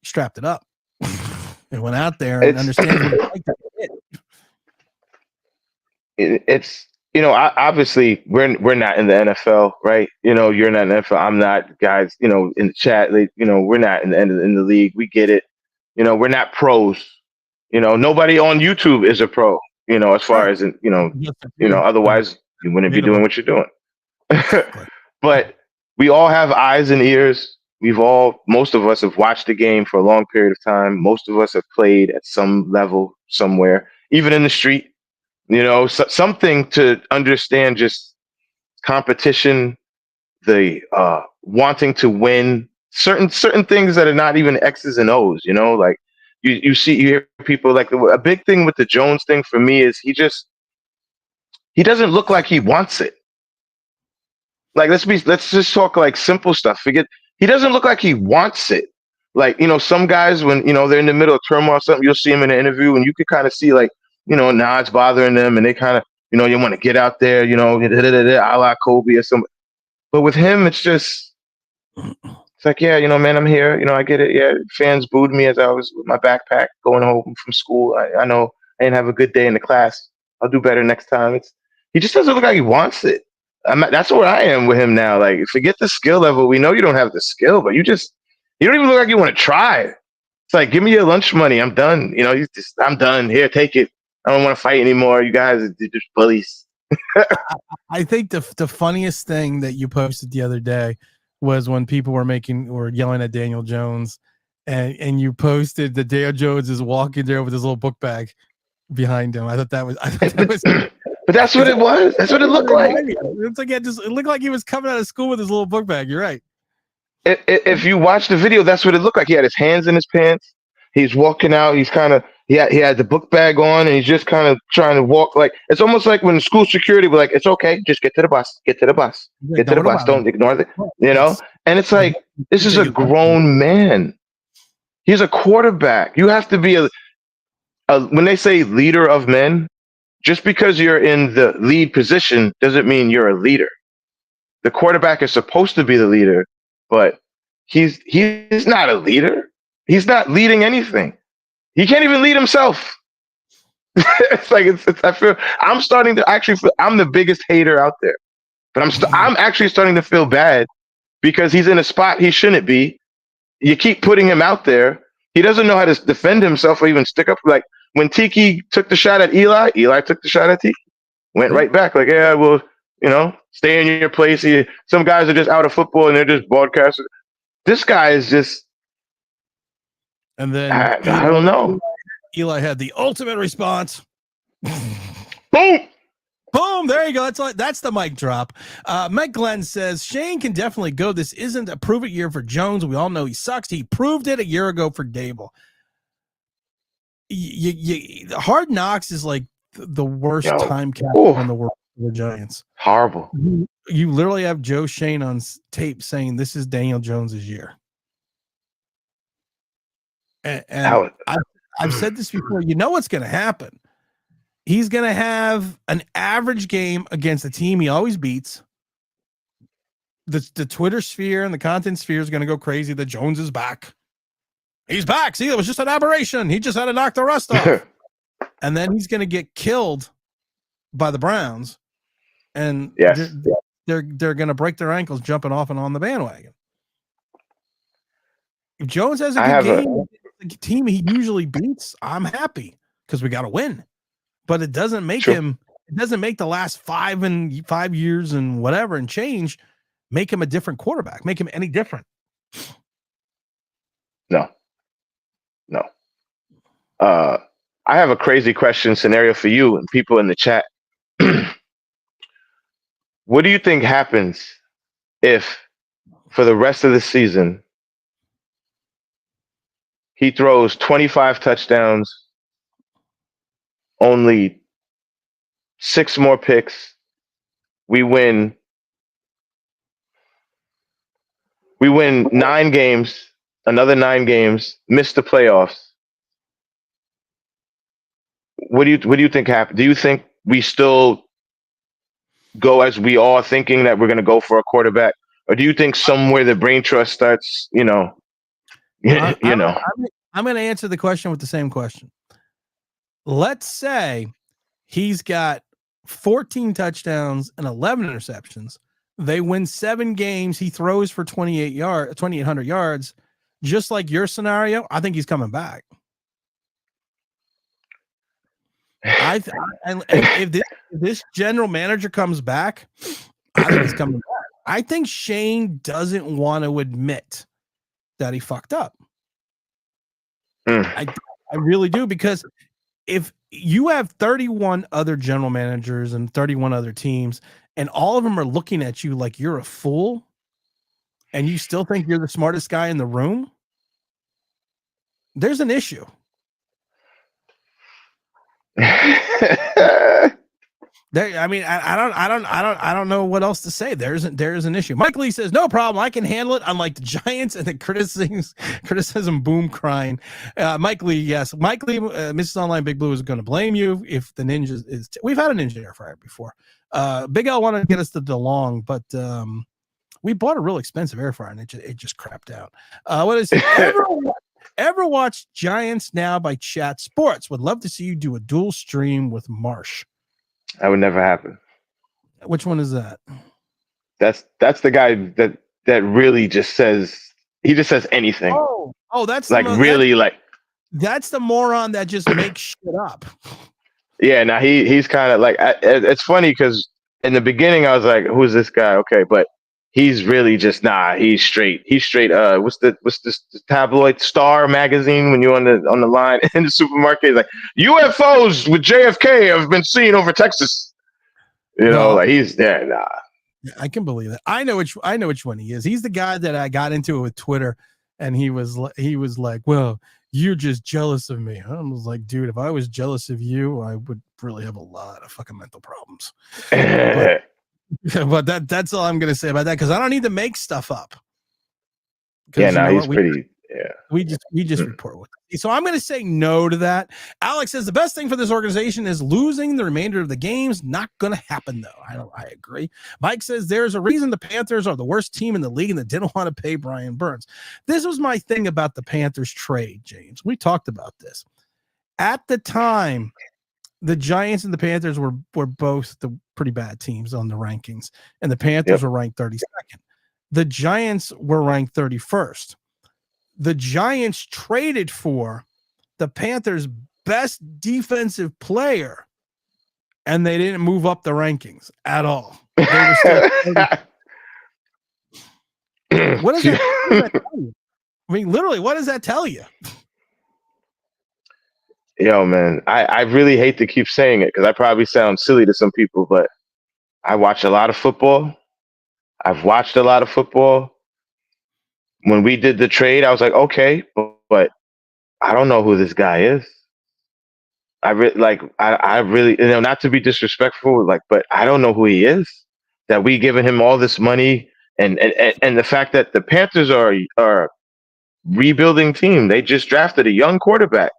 strapped it up and went out there and understand what it's like to hit? It's obviously we're not in the NFL, right? You're not in the NFL. I'm not, guys. In the chat, we're not in the league. We get it. We're not pros. Nobody on YouTube is a pro. As far as otherwise you wouldn't be doing what you're doing. But we all have eyes and ears. Most of us have watched the game for a long period of time. Most of us have played at some level somewhere, even in the street. Something to understand just competition, the wanting to win, certain things that are not even X's and O's. Like. You hear people like a big thing with the Jones thing for me is he doesn't look like he wants it. Like let's just talk like simple stuff. He doesn't look like he wants it. Like some guys when they're in the middle of turmoil or something, you'll see him in an interview and you could kind of see like now it's bothering them and they kind of you want to get out there a la Kobe or something. But with him, it's just. It's like, yeah, man, I'm here. I get it. Yeah, fans booed me as I was with my backpack going home from school. I know I didn't have a good day in the class. I'll do better next time. He just doesn't look like he wants it. That's where I am with him now. Like, forget the skill level. We know you don't have the skill, but you don't even look like you want to try. It's like, give me your lunch money. I'm done. I'm done. Here, take it. I don't want to fight anymore. You guys are just bullies. I think the funniest thing that you posted the other day was when people were yelling at Daniel Jones and you posted that Daniel Jones is walking there with his little book bag behind him. I thought that was But that's what it was. That's what it looked like. It's like it looked like he was coming out of school with his little book bag. You're right. If you watch the video, that's what it looked like. He had his hands in his pants. He's walking out. He's kind of he had the book bag on, and he's just kind of trying to walk. Like it's almost like when school security were like, "It's okay, just get to the bus. Get to the bus. Get to the bus. Don't ignore it." You know. And it's like this is a grown man. He's a quarterback. You have to be a when they say leader of men, just because you're in the lead position doesn't mean you're a leader. The quarterback is supposed to be the leader, but he's not a leader. He's not leading anything. He can't even lead himself. It's like it's I feel I'm starting to actually feel I'm the biggest hater out there. But I'm actually starting to feel bad because he's in a spot he shouldn't be. You keep putting him out there. He doesn't know how to defend himself or even stick up. Like when Tiki took the shot at Eli took the shot at Tiki. Went right back like, yeah, well, stay in your place. Some guys are just out of football and they're just broadcasters. This guy is just. And then I don't know. Eli had the ultimate response. Boom. Boom. There you go. That's the mic drop. Mike Glenn says Shane can definitely go. This isn't a prove it year for Jones. We all know he sucks. He proved it a year ago for Dable. Hard Knocks is like the worst time capsule in the world for the Giants. Horrible. You literally have Joe Shane on tape saying this is Daniel Jones's year. And I've said this before. You know what's going to happen. He's going to have an average game against a team he always beats. The Twitter sphere and the content sphere is going to go crazy that Jones is back. He's back. See, it was just an aberration. He just had to knock the rust off. And then he's going to get killed by the Browns. And they're going to break their ankles jumping off and on the bandwagon. If Jones has a good game, the team he usually beats, I'm happy because we got to win. But it doesn't make him. It doesn't make the last 5 years and whatever and change make him a different quarterback. Make him any different. No. I have a crazy question scenario for you and people in the chat. What do you think happens if, for the rest of the season, he throws 25 touchdowns, only 6 more picks, we win 9 games, another 9 games, miss the playoffs? What do you think happened? Do you think we still go as we are thinking that we're going to go for a quarterback, or do you think somewhere the brain trust starts? I'm going to answer the question with the same question. Let's say he's got 14 touchdowns and 11 interceptions. They win 7 games. He throws for 2,800 yards. Just like your scenario, I think he's coming back. If this general manager comes back, I think he's coming back. I think Shane doesn't want to admit that he fucked up. I really do, because if you have 31 other general managers and 31 other teams, and all of them are looking at you like you're a fool, and you still think you're the smartest guy in the room, there's an issue. I don't know what else to say. There's an issue. Mike Lee says, no problem, I can handle it. Unlike the Giants and the criticism boom crying. Mike Lee, yes. Mike Lee, Mrs. Online Big Blue is going to blame you if the Ninja is. We've had a Ninja air fryer before. Big L wanted to get us the DeLong, but we bought a real expensive air fryer and it just crapped out. What is it? Ever watched Giants Now by Chat Sports? Would love to see you do a dual stream with Marsh. That would never happen. Which one is that? That's the guy that really just says anything. Oh, that's like that's the moron that just makes shit up. Yeah, now he's kind of like it's funny because in the beginning I was like, who's this guy? Okay, but he's really just he's straight. What's this tabloid Star magazine when you're on the line in the supermarket? Like UFOs with JFK have been seen over Texas. You know, No. like he's there. Nah. I can believe that. I know which one he is. He's the guy that I got into it with Twitter, and he was like, "Well, you're just jealous of me." I was like, "Dude, if I was jealous of you, I would really have a lot of fucking mental problems." But that's all I'm gonna say about that, because I don't need to make stuff up. Yeah, You know he's what? pretty. Yeah, we just report what. So I'm going to say no to that. Alex says the best thing for this organization is losing the remainder of the games. Not going to happen though. I agree. Mike says there's a reason the Panthers are the worst team in the league and that didn't want to pay Brian Burns. This was my thing about the Panthers trade, James. We talked about this at the time. The Giants and the Panthers were both the pretty bad teams on the rankings, and the Panthers were ranked 32nd. The Giants were ranked 31st. The Giants traded for the Panthers' best defensive player, and they didn't move up the rankings at all. They were still. What does that tell you? I mean, literally, what does that tell you? Yo, man, I really hate to keep saying it because I probably sound silly to some people, but I watch a lot of football. I've watched a lot of football. When we did the trade, I was like, okay, but I don't know who this guy is. I really, not to be disrespectful, but I don't know who he is. That we given him all this money, and the fact that the Panthers are a rebuilding team. They just drafted a young quarterback,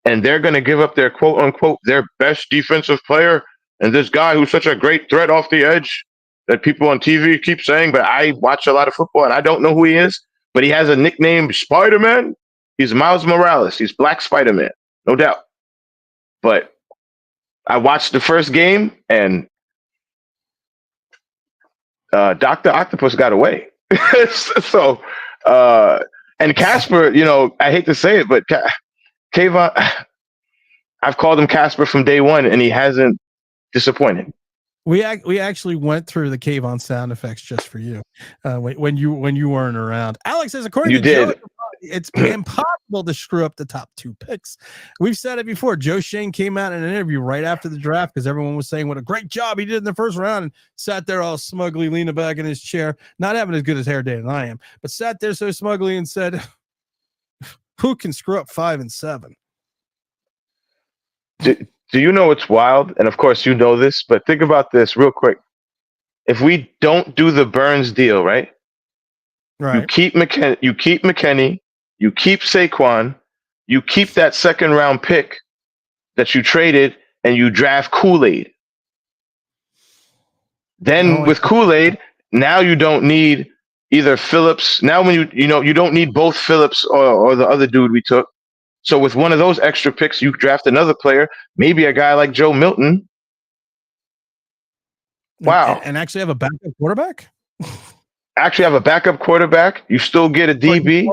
and they're going to give up their quote unquote their best defensive player, and this guy who's such a great threat off the edge that people on TV keep saying. But I watch a lot of football, and I don't know who he is. But he has a nickname, Spider-Man. He's Miles Morales. He's Black Spider-Man, no doubt. But I watched the first game, and Dr. Octopus got away. So, and Casper, I hate to say it, but Kayvon, I've called him Casper from day one, and he hasn't disappointed. We actually went through the Kayvon sound effects just for you when you weren't around. Alex says, according to Joe, it's impossible to screw up the top 2 picks. We've said it before. Joe Shane came out in an interview right after the draft because everyone was saying what a great job he did in the first round, and sat there all smugly leaning back in his chair, not having as good as hair day than I am, but sat there so smugly and said, who can screw up 5 and 7? Do you know what's wild? And of course you know this, but think about this real quick. If we don't do the Burns deal, right? You keep McKinney, you keep Saquon, you keep that second round pick that you traded, and you draft Kool-Aid. Then with Kool-Aid, now you don't need either Phillips. Now when you don't need both Phillips or the other dude we took. So with one of those extra picks, you draft another player, maybe a guy like Joe Milton. Wow. And actually have a backup quarterback? You still get a DB,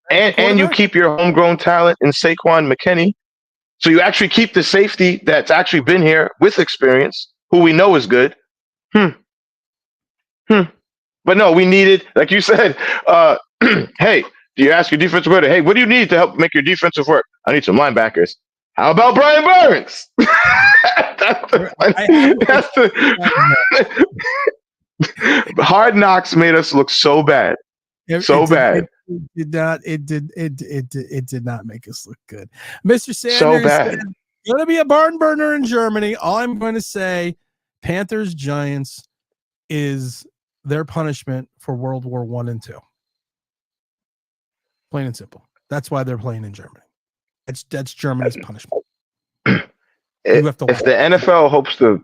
and you keep your homegrown talent in Saquon McKinney. So you actually keep the safety that's actually been here with experience, who we know is good. But no, we needed, like you said, hey, do you ask your defensive coordinator, hey, what do you need to help make your defensive work? I need some linebackers. How about Brian Burns? Hard Knocks made us look so bad. Bad. It did not make us look good. Mr. Sanders, so bad. Going to be a barn burner in Germany. All I'm going to say, Panthers Giants is their punishment for World War I and II. Plain and simple. That's why they're playing in Germany. That's Germany's punishment. If the NFL hopes to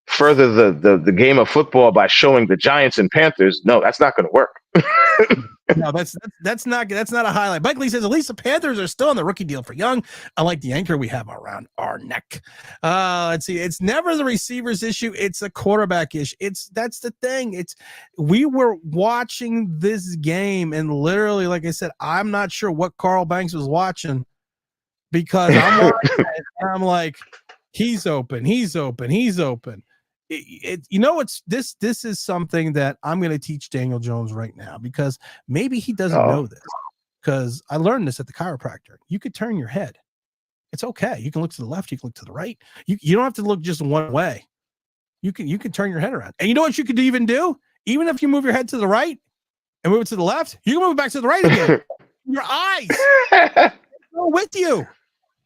further the game of football by showing the Giants and Panthers, no, that's not going to work. No, that's not a highlight. Mike Lee says at least the Panthers are still on the rookie deal for Young. I like the anchor we have around our neck. Let's see. It's never the receiver's issue. It's a quarterback issue. That's the thing. We were watching this game, and literally, like I said, I'm not sure what Carl Banks was watching, because I'm watching it and I'm like, he's open. This is something that I'm going to teach Daniel Jones right now, because maybe he doesn't know this, because I learned this at the chiropractor. You could turn your head. It's okay. You can look to the left. You can look to the right. You don't have to look just one way. You can turn your head around. And you know what you could even do? Even if you move your head to the right and move it to the left, you can move it back to the right again. Your eyes go with you.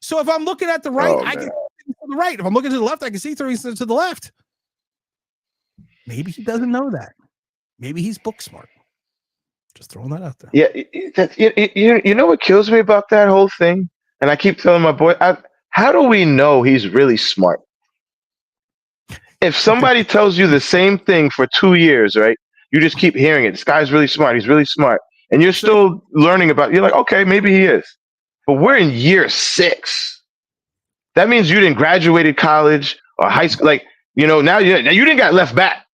So if I'm looking at the right, I can see to the right. If I'm looking to the left, I can see to the left. Maybe he doesn't know that. Maybe he's book smart. Just throwing that out there. Yeah, you know what kills me about that whole thing? And I keep telling my boy, how do we know he's really smart? If somebody tells you the same thing for 2 years, right? You just keep hearing it. This guy's really smart. He's really smart. And you're still learning about it. You're like, okay, maybe he is. But we're in year 6. That means you didn't graduated college or high school. Like, now you didn't got left back.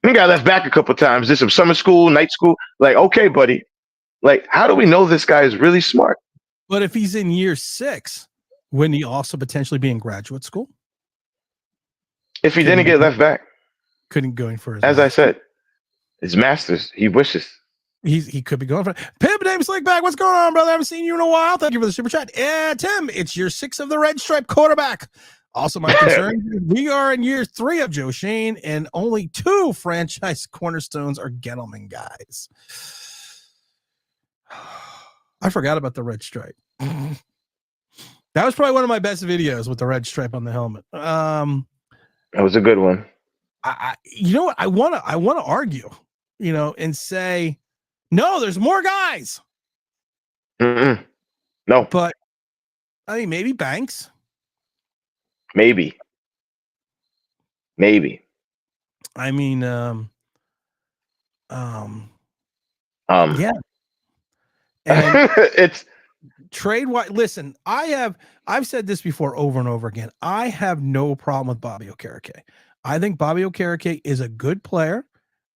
You got left back a couple of times. Did some summer school, night school. Like, okay, buddy. Like, how do we know this guy is really smart? But if he's in year 6, wouldn't he also potentially be in graduate school? If he didn't get left back. Couldn't go in for his As I said, his masters. He wishes. He could be going for Pimp Name Slickback. What's going on, brother? I haven't seen you in a while. Thank you for the super chat. Tim, it's year 6 of the red stripe quarterback. Also, my concern, we are in year 3 of Joe Shane, and only 2 franchise cornerstones are Gettleman guys. I forgot about the red stripe. That was probably one of my best videos with the red stripe on the helmet. That was a good one. You know what? I want to argue, and say, no, there's more guys. No, but I mean, maybe Banks. Maybe. I mean, yeah. And it's trade wise. Listen, I've said this before over and over again. I have no problem with Bobby Okereke. I think Bobby Okereke is a good player.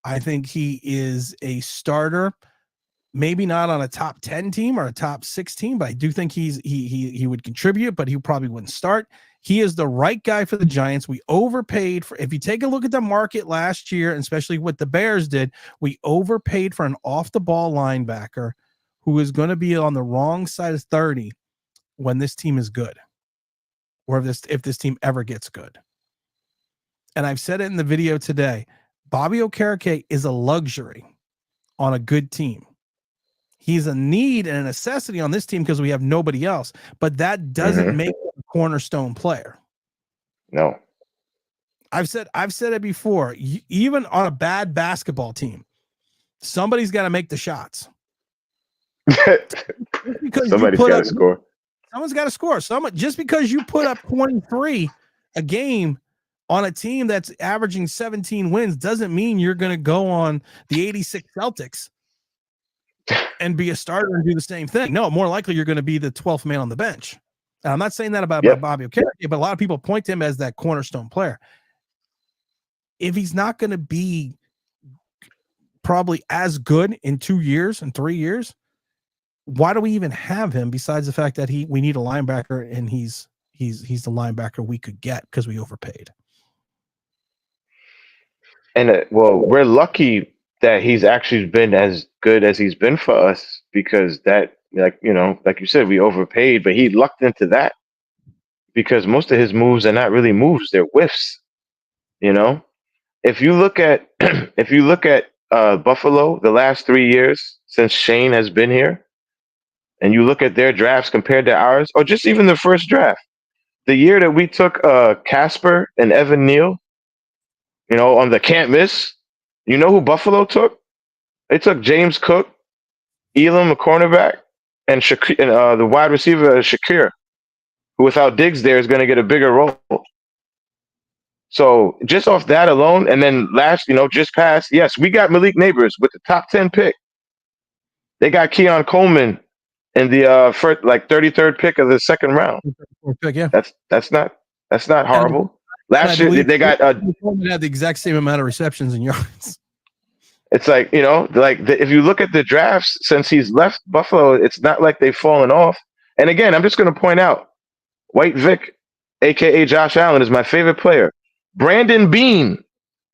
I think he is a starter, maybe not on a top 10 team or a top 6 team, but I do think he would contribute, but he probably wouldn't start. He is the right guy for the Giants. We overpaid for, if you take a look at the market last year, and especially what the Bears did, we overpaid for an off the ball linebacker who is going to be on the wrong side of 30 when this team is good, or if this team ever gets good. And I've said it in the video today, Bobby Okereke is a luxury on a good team. He's a need and a necessity on this team because we have nobody else, but that doesn't make him a cornerstone player. No. I've said it before. Even on a bad basketball team, somebody's got to make the shots. Somebody's got to score. Someone's got to score. Just because you put up 23 a game on a team that's averaging 17 wins doesn't mean you're going to go on the 86 Celtics and be a starter and do the same thing. No, more likely you're going to be the 12th man on the bench. And I'm not saying that about Bobby Okereke, but a lot of people point to him as that cornerstone player. If he's not going to be probably as good in 2 years and 3 years, why do we even have him besides the fact that we need a linebacker and he's the linebacker we could get because we overpaid? And we're lucky that he's actually been as good as he's been for us, because that, like you said, we overpaid, but he lucked into that because most of his moves are not really moves; they're whiffs. If you look at Buffalo the last 3 years since Shane has been here, and you look at their drafts compared to ours, or just even the first draft, the year that we took Casper and Evan Neal, on the can't miss, you know who Buffalo took? They took James Cook, Elam, a cornerback, and the wide receiver Shakir, who without Diggs there is going to get a bigger role. So just off that alone, and then just past, yes, we got Malik Neighbors with the top 10 pick. They got Keon Coleman in the first, 33rd pick of the second round. Pick, yeah. That's not horrible. Last year they got Coleman had the exact same amount of receptions and yards. It's if you look at the drafts since he's left Buffalo, it's not like they've fallen off. And again, I'm just going to point out, White Vic, aka Josh Allen, is my favorite player. Brandon Bean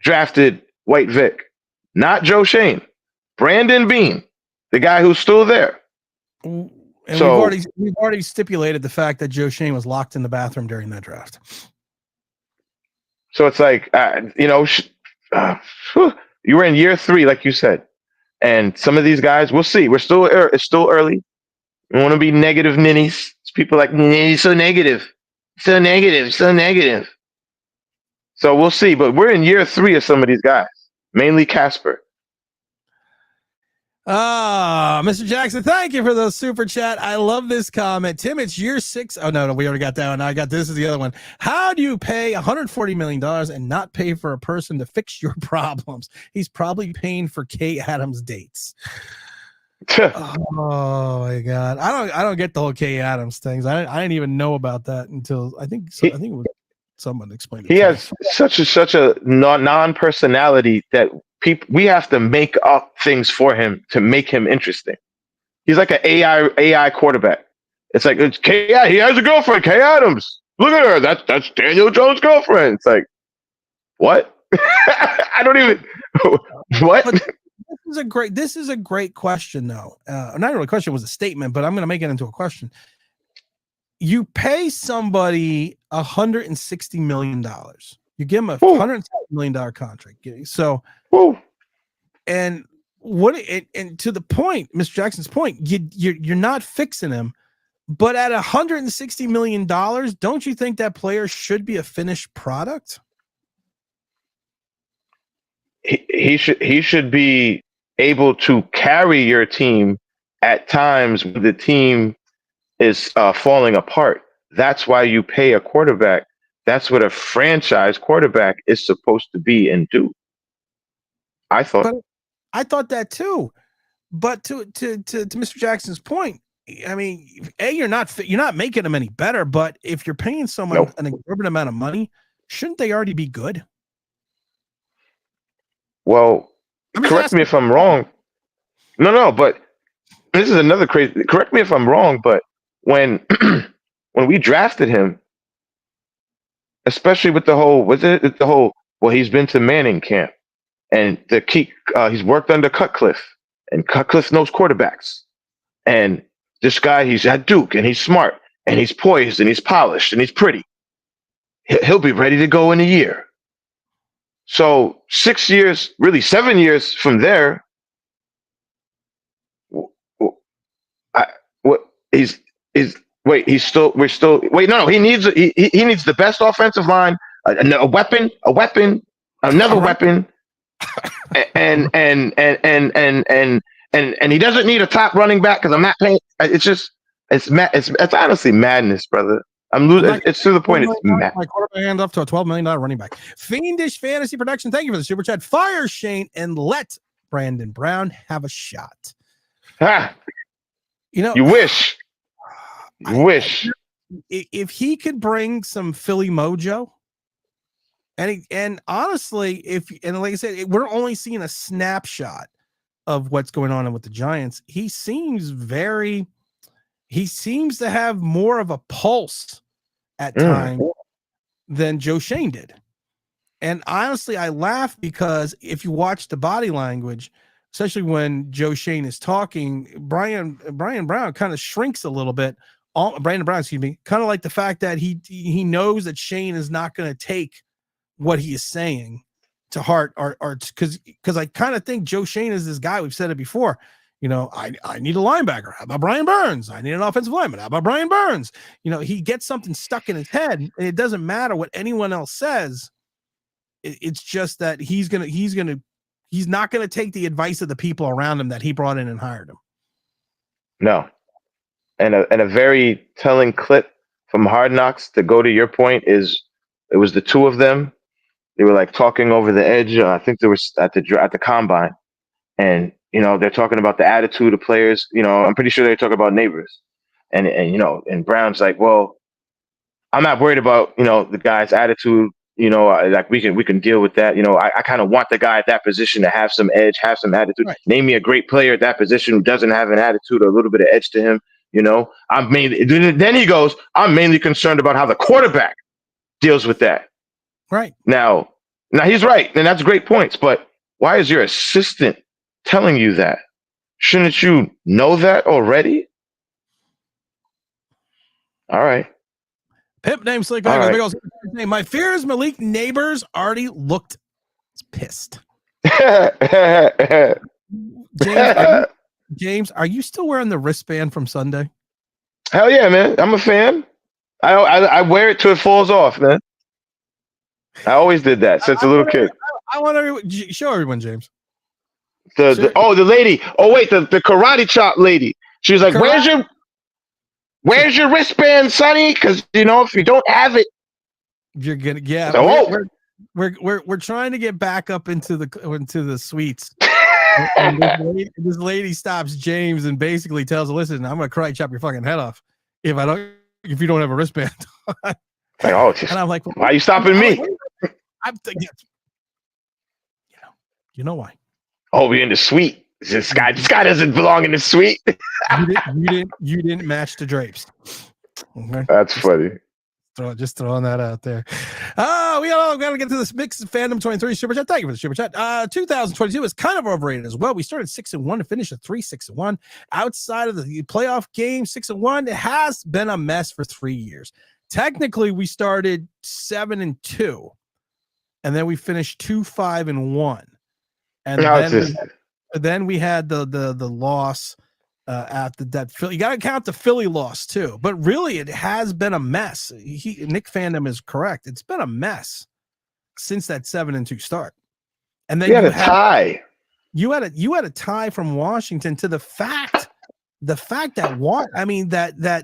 drafted White Vic, not Joe Shane. Brandon Bean, the guy who's still there. And we've already stipulated the fact that Joe Shane was locked in the bathroom during that draft. So it's like, you were in year 3, like you said, and some of these guys, we'll see. It's still early. We want to be negative ninnies. People like, he's so negative, so negative, so negative. So we'll see. But we're in year 3 of some of these guys, mainly Casper. Mr. Jackson, thank you for the super chat. I love this comment. Tim, it's year 6. Oh, no, we already got that one. I got this is the other one. How do you pay $140 million and not pay for a person to fix your problems? He's probably paying for Kay Adams dates. Oh my God. I don't get the whole Kay Adams things. I didn't even know about that until I think it was someone explained it. He has such a non-personality that we have to make up things for him to make him interesting. He's like an AI quarterback. It's like it's he has a girlfriend, Kay Adams. Look at her. That's Daniel Jones' girlfriend. It's like, what? I don't even what? This is a great question though. Not really a question, it was a statement, but I'm going to make it into a question. You pay somebody $160 million. You give him a $160 million contract. So, and to the point, Mr. Jackson's point, you're not fixing him, but at $160 million, don't you think that player should be a finished product? He should be able to carry your team at times when the team is falling apart. That's why you pay a quarterback. That's what a franchise quarterback is supposed to be and do. I thought that too. But to Mr. Jackson's point, I mean, you're not making them any better. But if you're paying someone an exorbitant amount of money, shouldn't they already be good? Well, correct me if I'm wrong. No, but this is another crazy. Correct me if I'm wrong, but when we drafted him, especially with the whole, well, he's been to Manning camp, and he's worked under Cutcliffe, and Cutcliffe knows quarterbacks, and this guy, he's at Duke, and he's smart, and he's poised, and he's polished, and he's pretty. He'll be ready to go in a year. So 6 years, really 7 years from there, he needs the best offensive line, a weapon, another weapon, and he doesn't need a top running back because I'm not paying. It's honestly madness, brother. I'm losing. It's to the point. It's mad. My quarterback hand up to a $12 million running back. Fiendish Fantasy Production. Thank you for the super chat. Fire Shane and let Brandon Brown have a shot. You wish. If he could bring some Philly mojo, and honestly, like I said, we're only seeing a snapshot of what's going on with the Giants. He seems to have more of a pulse at times than Joe Shane did. And honestly, I laugh because if you watch the body language, especially when Joe Shane is talking, Brian Brown kind of shrinks a little bit. Brandon Brown, excuse me, kind of like the fact that he knows that Shane is not going to take what he is saying to heart, or because I kind of think Joe Shane is this guy. We've said it before. I need a linebacker. How about Brian Burns? I need an offensive lineman. How about Brian Burns? He gets something stuck in his head, and it doesn't matter what anyone else says. It's just that he's not gonna take the advice of the people around him that he brought in and hired him. No. And a very telling clip from Hard Knocks, to go to your point, is it was the two of them. They were like talking over the edge. I think they were at the combine, and they're talking about the attitude of players. I'm pretty sure they're talking about neighbors, and Brown's like, well, I'm not worried about the guy's attitude. Like we can deal with that. I kind of want the guy at that position to have some edge, have some attitude. Right. Name me a great player at that position who doesn't have an attitude or a little bit of edge to him. Then he goes, I'm mainly concerned about how the quarterback deals with that. Right. Now he's right, and that's great points. But why is your assistant telling you that? Shouldn't you know that already? All right. Pimp name Slick All Vic with a right. big old name. My fear is Malik neighbors already looked pissed. James, are you still wearing the wristband from Sunday? Hell yeah, man. I'm a fan. I wear it till it falls off, man. I always did that since a little kid. I want to show everyone, James. The lady. Oh wait, the karate chop lady. She was like, "Where's your wristband, Sonny? Because if you don't have it, you're gonna we're trying to get back up into the suites." And this lady stops James and basically tells him, "Listen, I'm gonna karate chop your fucking head off if you don't have a wristband." Like, oh, and I'm like, why are you stopping me? You know why? Oh, we're in the suite. This guy doesn't belong in the suite. you didn't match the drapes. Okay? That's funny. Just throwing that out there. We got to get to this mixed fandom 23 super chat. Thank you for the super chat. 2022 is kind of overrated as well. We started 6-1 to finish at 3-6-1. Outside of the playoff game, 6-1, it has been a mess for 3 years. Technically, we started 7-2, and then we finished 2-5-1, and then we had the loss at that Philly. You got to count the Philly loss too, but really it has been a mess. Nick Fandom is correct. It's been a mess since that 7-2 start, and then you had a tie. You had a tie from Washington to the fact that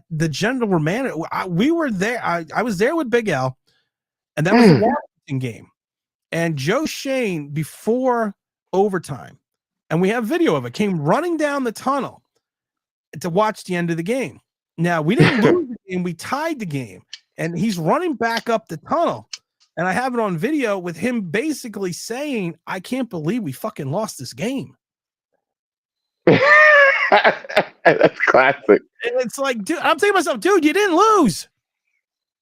the general manager. We were there. I was there with Big Al, and that was the Washington game, and Joe Shane before overtime, and we have video of it, came running down the tunnel to watch the end of the game. Now, we didn't lose the game, we tied the game, and he's running back up the tunnel, and I have it on video with him basically saying, "I can't believe we fucking lost this game." That's classic. And it's like, dude, I'm thinking to myself, dude, you didn't lose.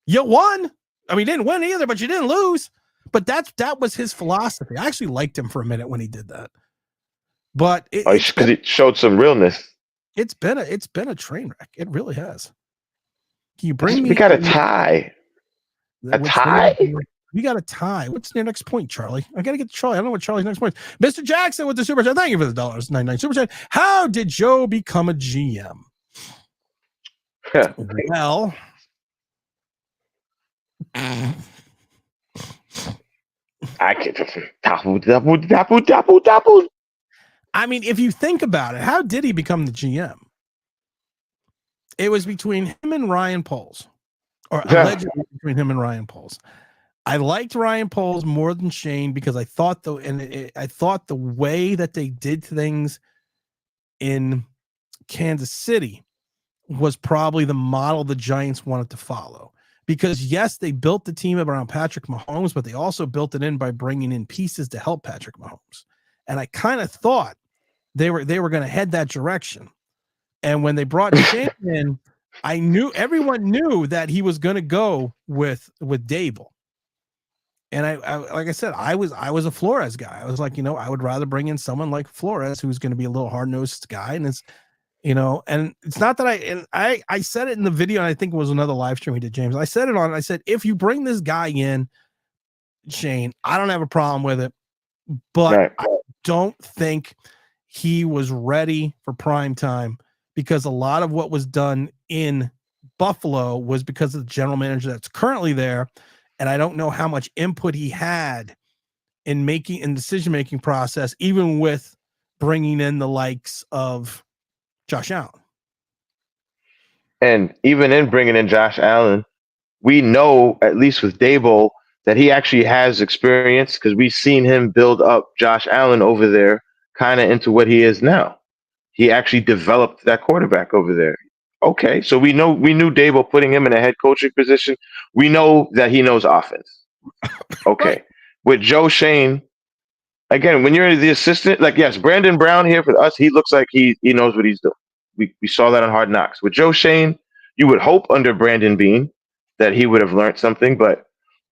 You won. I mean, you didn't win either, but you didn't lose. But that was his philosophy. I actually liked him for a minute when he did that. But because it showed some realness. It's been a train wreck. It really has. Can you bring me? We got a tie. A tie? We got a tie. What's your next point, Charlie? I got to get to Charlie. I don't know what Charlie's next point is. Mr. Jackson with the super chat. Thank you for the $1.99 super chat. How did Joe become a GM? Well, I can double. I mean, if you think about it, how did he become the GM? It was between him and Ryan Poles, or allegedly between him and Ryan Poles. I liked Ryan Poles more than Shane because I thought the way that they did things in Kansas City was probably the model the Giants wanted to follow. Because yes, they built the team around Patrick Mahomes, but they also built it in by bringing in pieces to help Patrick Mahomes. And I kind of thought they were going to head that direction. And when they brought Shane in, everyone knew that he was going to go with Dable. And I like I said, I was a Flores guy. I was like, I would rather bring in someone like Flores who's going to be a little hard-nosed guy. And it's, and it's not that I said it in the video, and I think it was another live stream we did, James. I said, if you bring this guy in, Shane, I don't have a problem with it, but right. I don't think he was ready for prime time because a lot of what was done in Buffalo was because of the general manager that's currently there. And I don't know how much input he had in decision-making process, even with bringing in the likes of Josh Allen. And even in bringing in Josh Allen, we know, at least with Dable, that he actually has experience because we've seen him build up Josh Allen over there kind of into what he is now. He actually developed that quarterback over there. Okay, so we knew Dable putting him in a head coaching position. We know that he knows offense. Okay. Right. With Joe Shane, again, when you're the assistant, like, yes, Brandon Brown here for us, he looks like he knows what he's doing. We saw that on Hard Knocks. With Joe Shane, you would hope under Brandon Beane that he would have learned something, but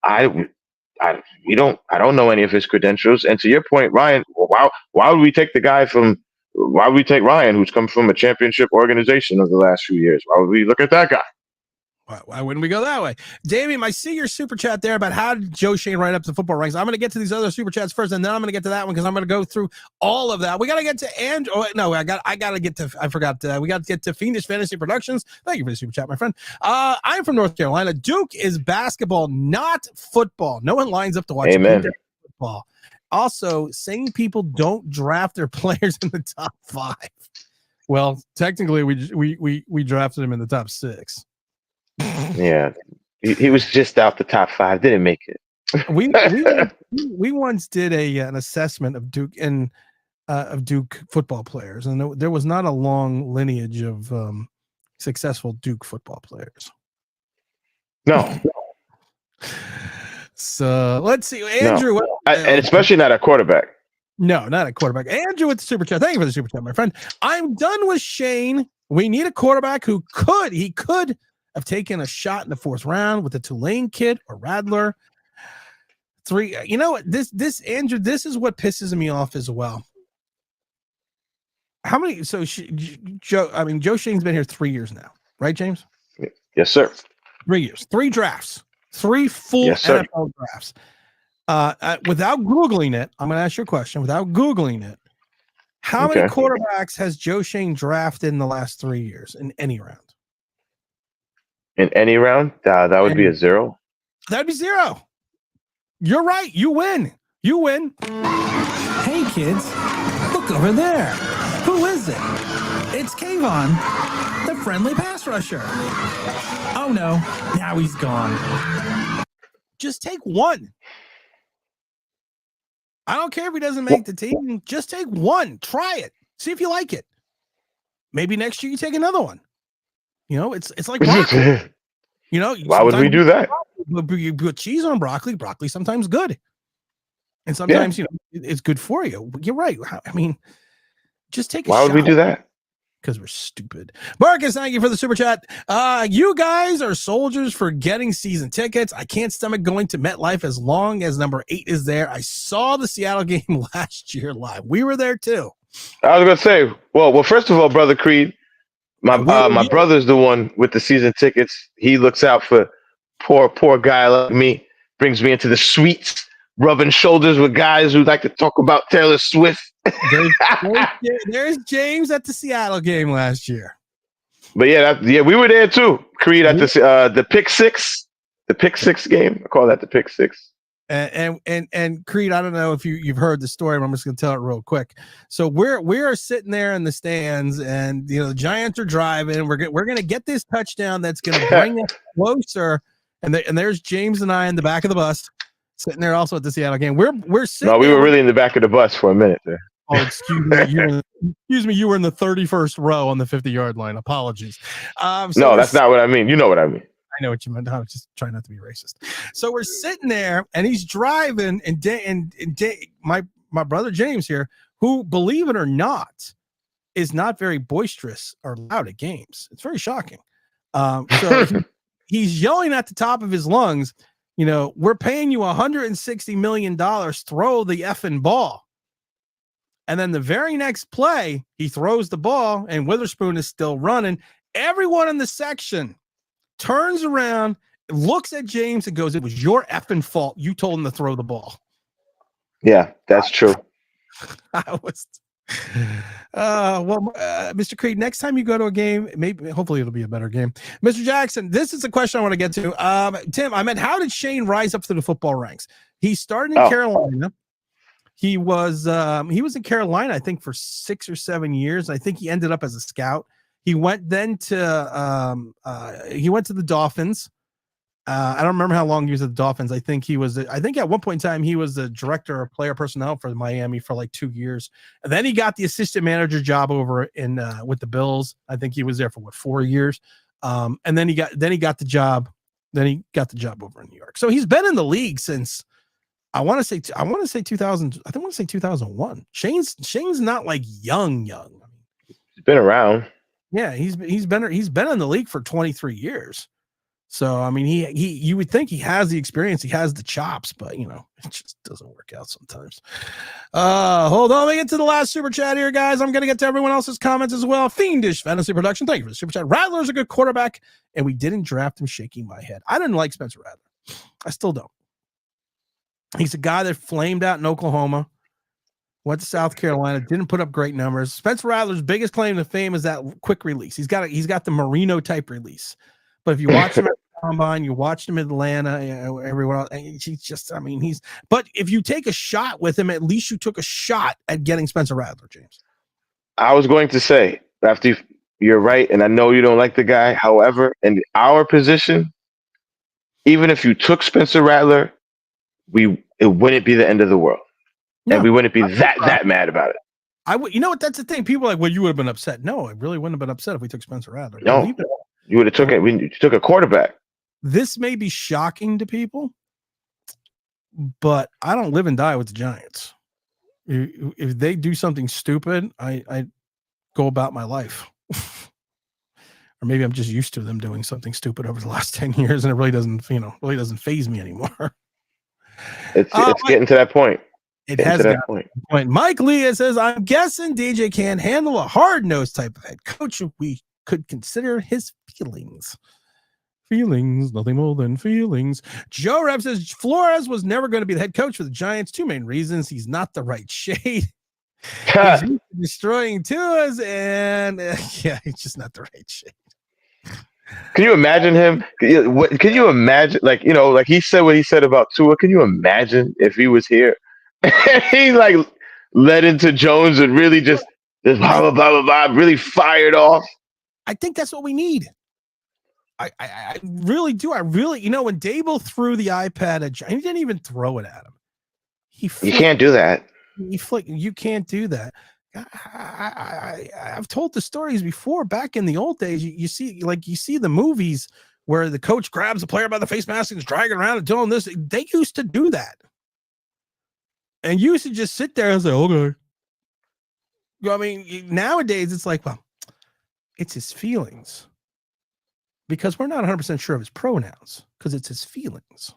I don't know any of his credentials. And to your point, Ryan, why would we take why would we take Ryan, who's come from a championship organization over the last few years? Why would we look at that guy? Why wouldn't we go that way? Damien, I see your super chat there about how did Joe Shane write up the football ranks. I'm going to get to these other super chats first, and then I'm going to get to that one because I'm going to go through all of that. We got to get to Andrew. Oh, no, I got to get to. I forgot. We got to get to Fiendish Fantasy Productions. Thank you for the super chat, my friend. I'm from North Carolina. Duke is basketball, not football. No one lines up to watch football. Also, saying people don't draft their players in the top 5. Well, technically, we drafted him in the top 6. Yeah, he was just out the top 5. Didn't make it. we once did an assessment of Duke and of Duke football players, and there was not a long lineage of successful Duke football players. No. So let's see, Andrew, and especially not a quarterback. No, not a quarterback. Andrew with the super chat. Thank you for the super chat, my friend. I'm done with Shane. We need a quarterback who could have taken a shot in the 4th round with the Tulane kid or Radler. 3. You know what? This Andrew, this is what pisses me off as well. How many? So Joe Shane's been here 3 years now, right, James? Yes, sir. 3 years, 3 drafts, 3 full NFL drafts. Without Googling it, I'm going to ask you a question. Without Googling it, how many quarterbacks has Joe Shane drafted in the last 3 years in any round? In any round, that would be a 0. That'd be 0. You're right. You win. You win. Hey, kids, look over there. Who is it? It's Kayvon, the friendly pass rusher. Oh, no. Now he's gone. Just take one. I don't care if he doesn't make the team. Just take one. Try it. See if you like it. Maybe next year you take another one. You know, it's like broccoli. You know, why would we do that? You put cheese on broccoli. Broccoli's sometimes good, and sometimes you know it's good for you. You're right. I mean, just take a shot. Why would we do that? Because we're stupid. Marcus, thank you for the super chat. You guys are soldiers for getting season tickets. I can't stomach going to MetLife as long as number 8 is there. I saw the Seattle game last year live. We were there too. I was gonna say, well, first of all, brother Creed, my brother's the one with the season tickets. He looks out for poor guy like me. Brings me into the suites, rubbing shoulders with guys who like to talk about Taylor Swift. There's James at the Seattle game last year. But we were there too. Creed at the pick six game. I call that the pick 6. And Creed, I don't know if you've heard the story, but I'm just going to tell it real quick. So we're sitting there in the stands, and you know the Giants are driving. We're going to get this touchdown that's going to bring us closer. And there's James and I in the back of the bus, sitting there also at the Seattle game. We're sitting. No, we were really in the back of the bus for a minute there. Oh, excuse me. You were in the 31st row on the 50-yard line. Apologies. No, that's not what I mean. You know what I mean. I know what you meant. I was just trying not to be racist. So we're sitting there, and he's driving, and my brother James here, who, believe it or not, is not very boisterous or loud at games. It's very shocking. So he's yelling at the top of his lungs, you know, we're paying you $160 million. Throw the effing ball. And then the very next play, he throws the ball, and Witherspoon is still running. Everyone in the section turns around, looks at James, and goes, "It was your effing fault. You told him to throw the ball." Yeah, that's true. Mr. Creed, next time you go to a game, hopefully it'll be a better game. Mr. Jackson, this is a question I want to get to. Tim, how did Shane rise up through the football ranks? He started in Carolina. He was in Carolina, I think, for 6 or 7 years. I think he ended up as a scout. He went then to the Dolphins. I don't remember how long he was at the Dolphins. I think at one point in time he was the director of player personnel for Miami for like 2 years. And then he got the assistant manager job over in with the Bills. I think he was there for 4 years. And then he got the job. Then he got the job over in New York. So he's been in the league since I want to say 2000. I want to say 2001. Shane's not like young. He's been around. Yeah, he's been in the league for 23 years. So I mean, you would think he has the experience, he has the chops, but it just doesn't work out sometimes. Hold on, let me get to the last super chat here, guys. I'm gonna get to everyone else's comments as well. Fiendish Fantasy Production, thank you for the super chat. Rattler's a good quarterback, and we didn't draft him. Shaking my head. I didn't like Spencer Rattler. I still don't. He's a guy that flamed out in Oklahoma, went to South Carolina, didn't put up great numbers. Spencer Rattler's biggest claim to fame is that quick release. He's got the Marino type release. But if you watch him at the combine, you watched him in Atlanta, everyone else, he's just, but if you take a shot with him, at least you took a shot at getting Spencer Rattler, James. I was going to say, after you're right, and I know you don't like the guy. However, in our position, even if you took Spencer Rattler, it wouldn't be the end of the world. No, and we wouldn't be that mad about it. I would, that's the thing. People are like, well, you would have been upset. No, I really wouldn't have been upset if we took Spencer Rattler. No. You would have took it. We took a quarterback. This may be shocking to people, but I don't live and die with the Giants. If they do something stupid, I go about my life. Or maybe I'm just used to them doing something stupid over the last 10 years, and it really doesn't faze me anymore. It's getting to that point. It has that point. Mike Leah says, I'm guessing DJ can't handle a hard-nosed type of head coach. We could consider his feelings. Feelings, nothing more than feelings. Joe Rep says Flores was never going to be the head coach for the Giants. Two main reasons. He's not the right shade. He's destroying Tuas, and he's just not the right shade. Can you imagine him? Can you imagine, like he said what he said about Tua? Can you imagine if he was here? He led into Jones and really just blah, blah, blah, blah, blah, really fired off. I think that's what we need. I really do. I really, when Dable threw the iPad at John, he didn't even throw it at him. You can't do that. You can't do that. I've told the stories before. Back in the old days, you see the movies where the coach grabs the player by the face mask and is dragging around and doing this. They used to do that. And you used to just sit there and say, okay. I mean, nowadays it's like, well, it's his feelings. Because we're not 100% sure of his pronouns, because it's his feelings.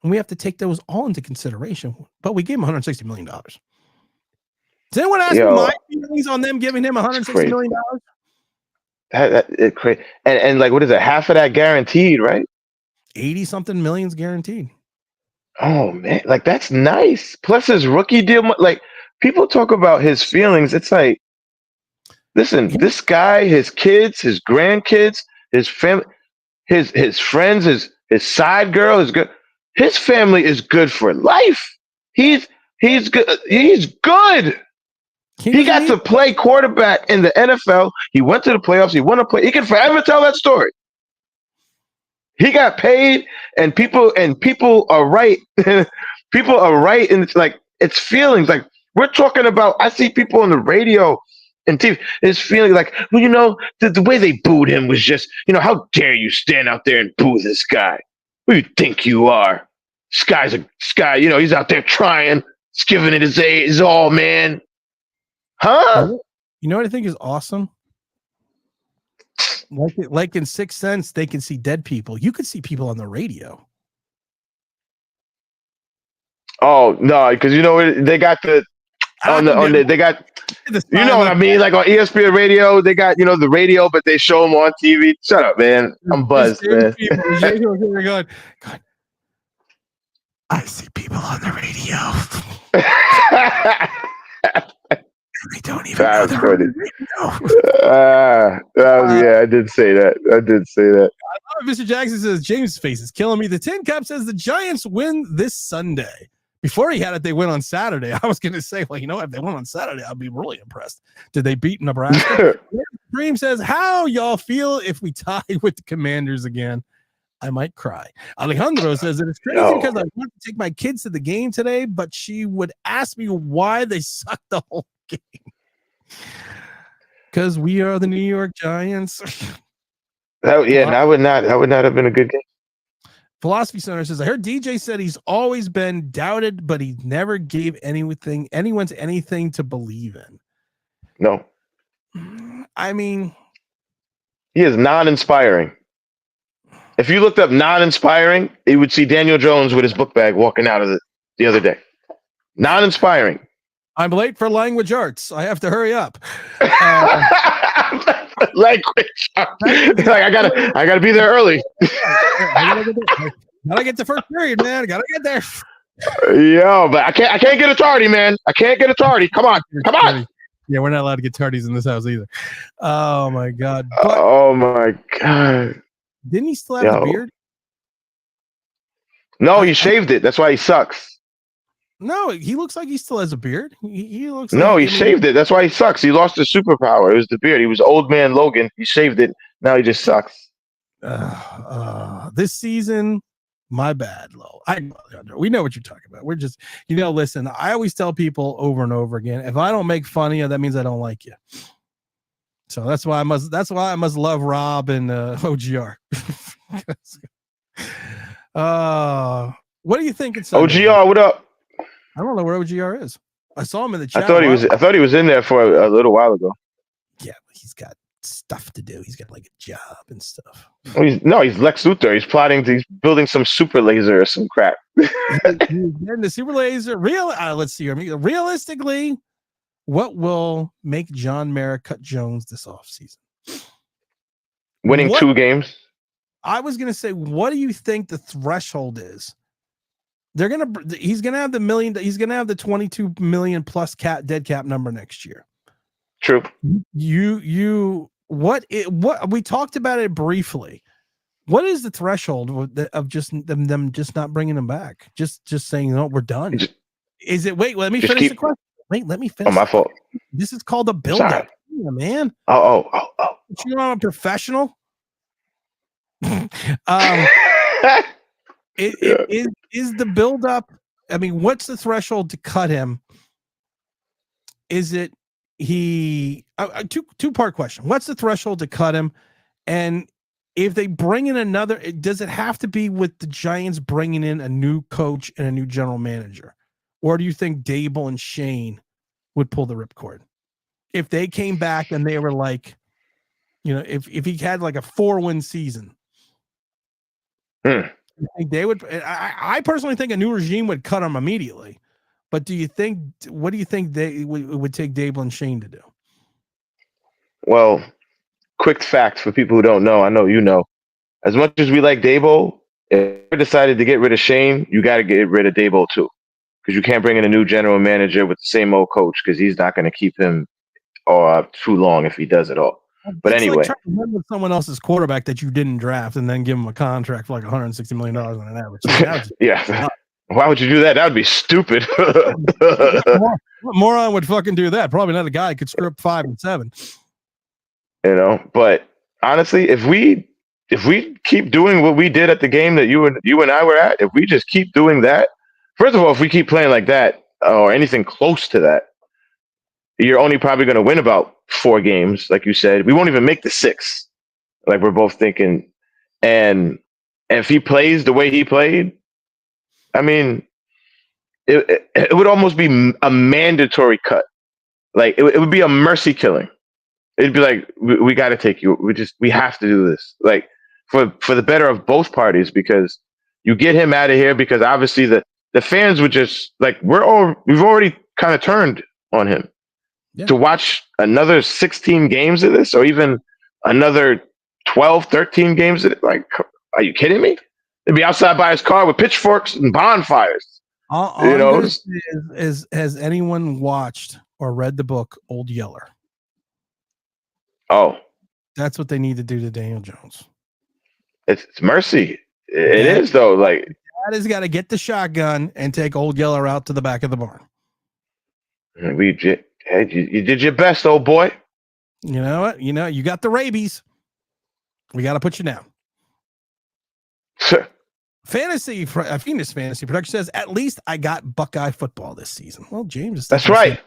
And we have to take those all into consideration. But we gave him $160 million. Does anyone ask me my feelings on them giving him $160 million? It's crazy. And what is it? Half of that guaranteed, right? 80-something millions guaranteed. Oh, man. That's nice. Plus his rookie deal. People talk about his feelings. It's like, listen, this guy, his kids, his grandkids, his family, his friends, his side girl is good. His family is good for life. He's good. He's good. He got to play quarterback in the NFL. He went to the playoffs. He won a play. He can forever tell that story. He got paid, and people are right. People are right, and it's feelings. We're talking about. I see people on the radio and TV. It's feeling well, the way they booed him was just, how dare you stand out there and boo this guy? Who do you think you are? This guy. He's out there trying. He's giving it his all, man. Huh? You know what I think is awesome? Like in Sixth Sense, they can see dead people. You could see people on the radio. Oh no, because they got they got what I mean, like on ESPN radio, they got the radio, but they show them on TV. Shut up, man. I'm buzzed, man. God. I see people on the radio. They don't even know they're on the radio. Yeah, I did say that. Mr. Jackson says James' face is killing me. The Tin Cup says the Giants win this Sunday. Before he had it, they win on Saturday. I was going to say, well, if they won on Saturday, I'd be really impressed. Did they beat Nebraska? Dream says, how y'all feel if we tie with the Commanders again? I might cry. Alejandro says that it's crazy because I want to take my kids to the game today, but she would ask me why they sucked the whole game. Because we are the New York Giants. That would not have been a good game. Philosophy Center says, I heard DJ said he's always been doubted, but he never gave anyone's anything to believe in. No. I mean, he is non-inspiring. If you looked up non-inspiring, you would see Daniel Jones with his book bag walking out of the other day. Non-inspiring. I'm late for language arts. I have to hurry up. Language. Like I gotta be there early. Gotta get the first period, man. Gotta get there. Yo, but I can't get a tardy, man. I can't get a tardy. Come on. Yeah, we're not allowed to get tardies in this house either. Oh my god. But Oh my god. didn't he still have a beard? No, he shaved it. That's why he sucks. No, he looks like he still has a beard. He looks No, like he shaved it. That's why he sucks. He lost his superpower. It was the beard. He was old man Logan. He shaved it. Now he just sucks. This season, my bad, Lo. We know what you're talking about. We're just, listen, I always tell people over and over again, if I don't make fun of you, that means I don't like you. So that's why I must love Rob and OGR. What do you think it's OGR, what up? I don't know where OGR is. I saw him in the chat. I thought he was in there for a little while ago. Yeah, but he's got stuff to do. He's got like a job and stuff. He's Lex Luthor. He's building some super laser or some crap. He's getting the super laser. Let's see here. Realistically, what will make John Mara cut Jones this offseason? Winning 2 games. I was gonna say, what do you think the threshold is? He's gonna have the million. He's gonna have the 22 million plus dead cap number next year. True. What we talked about it briefly. What is the threshold of just them just not bringing him back? Just saying, no, we're done. Is it? Wait, let me finish the question. Wait, let me finish. Oh, my fault. This is called a build-up, man. Oh. You're not a professional. Is the build-up? I mean, what's the threshold to cut him? Is it two-part question? What's the threshold to cut him? And if they bring in another, does it have to be with the Giants bringing in a new coach and a new general manager? Or do you think Dable and Shane would pull the ripcord? If they came back and they were like, if he had like a 4-win season, I think they would. I personally think a new regime would cut him immediately. But what do you think they would take Dable and Shane to do? Well, quick fact for people who don't know, I know you know. As much as we like Dable, if we decided to get rid of Shane, you got to get rid of Dable too. Because you can't bring in a new general manager with the same old coach because he's not going to keep him too long if he does it all. But anyway, like trying to remember someone else's quarterback that you didn't draft and then give him a contract for like $160 million on an average. Yeah. Why would you do that? That would be stupid. What moron would fucking do that? Probably not a guy who could screw up 5 and 7. But honestly, if we keep doing what we did at the game that you and I were at, if we just keep doing that, first of all, if we keep playing like that or anything close to that, you're only probably going to win about 4 games, like you said. We won't even make the 6, like we're both thinking. And if he plays the way he played, I mean, it would almost be a mandatory cut. Like it would be a mercy killing. It'd be like we got to take you. We have to do this. Like for the better of both parties, because you get him out of here because obviously the fans would just like we've already kind of turned on him. Yeah. To watch another 16 games of this or even another 12, 13 games of it. Like, are you kidding me? They'd be outside by his car with pitchforks and bonfires. Has anyone watched or read the book Old Yeller? Oh. That's what they need to do to Daniel Jones. It's mercy. It is, though. Like, Dad has got to get the shotgun and take Old Yeller out to the back of the barn. Hey, you did your best, old boy. You know what? You got the rabies. We got to put you down. Sure. Fantasy Production says, at least I got Buckeye football this season. Well, James is that's right.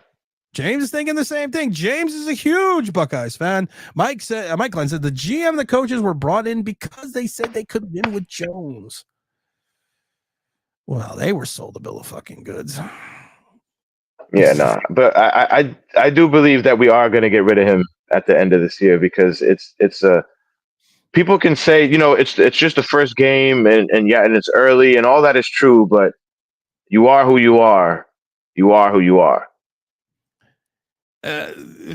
James is thinking the same thing. James is a huge Buckeyes fan. Mike Glenn said the GM and the coaches were brought in because they said they could win with Jones. Well, they were sold a bill of fucking goods. Yeah, no, but I do believe that we are going to get rid of him at the end of this year because it's people can say, it's just the first game, and yeah, and it's early, and all that is true, but you are who you are. You are who you are.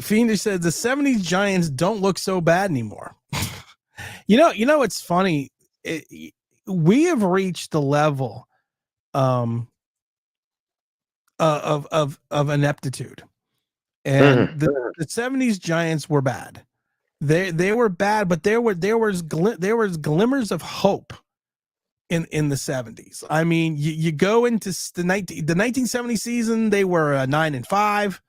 Fiendish said the 70s Giants don't look so bad anymore. It's funny. We have reached the level of ineptitude, and the 70s Giants were bad. They were bad, but there was glimmers of hope in the 70s. I mean, you go into the 1970 season, they were 9-5.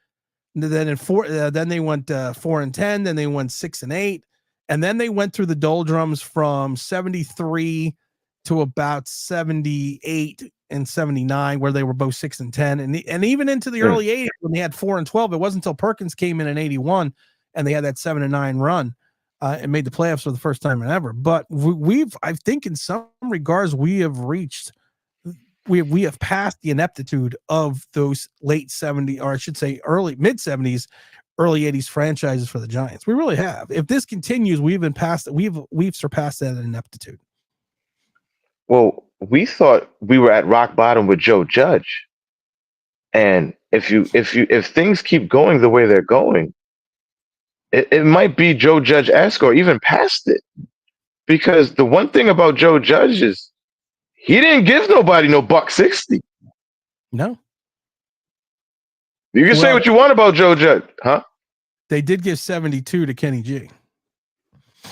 Then they went 4-10. Then they went 6-8, and then they went through the doldrums from 73 to about 78 and 79, where they were both 6-10, and even into the early 80s when they had 4-12. It wasn't until Perkins came in 81, and they had that 7-9 run and made the playoffs for the first time ever. But I think in some regards, we have passed the ineptitude of those late 70s, or I should say mid 70s, early 80s franchises for the Giants. We really have. If this continues, we've surpassed that ineptitude. Well, we thought we were at rock bottom with Joe Judge. And if things keep going the way they're going, it might be Joe Judge-esque or even past it. Because the one thing about Joe Judge is he didn't give nobody no $160. No. You can say what you want about Joe Judge, huh? They did give 72 to Kenny G.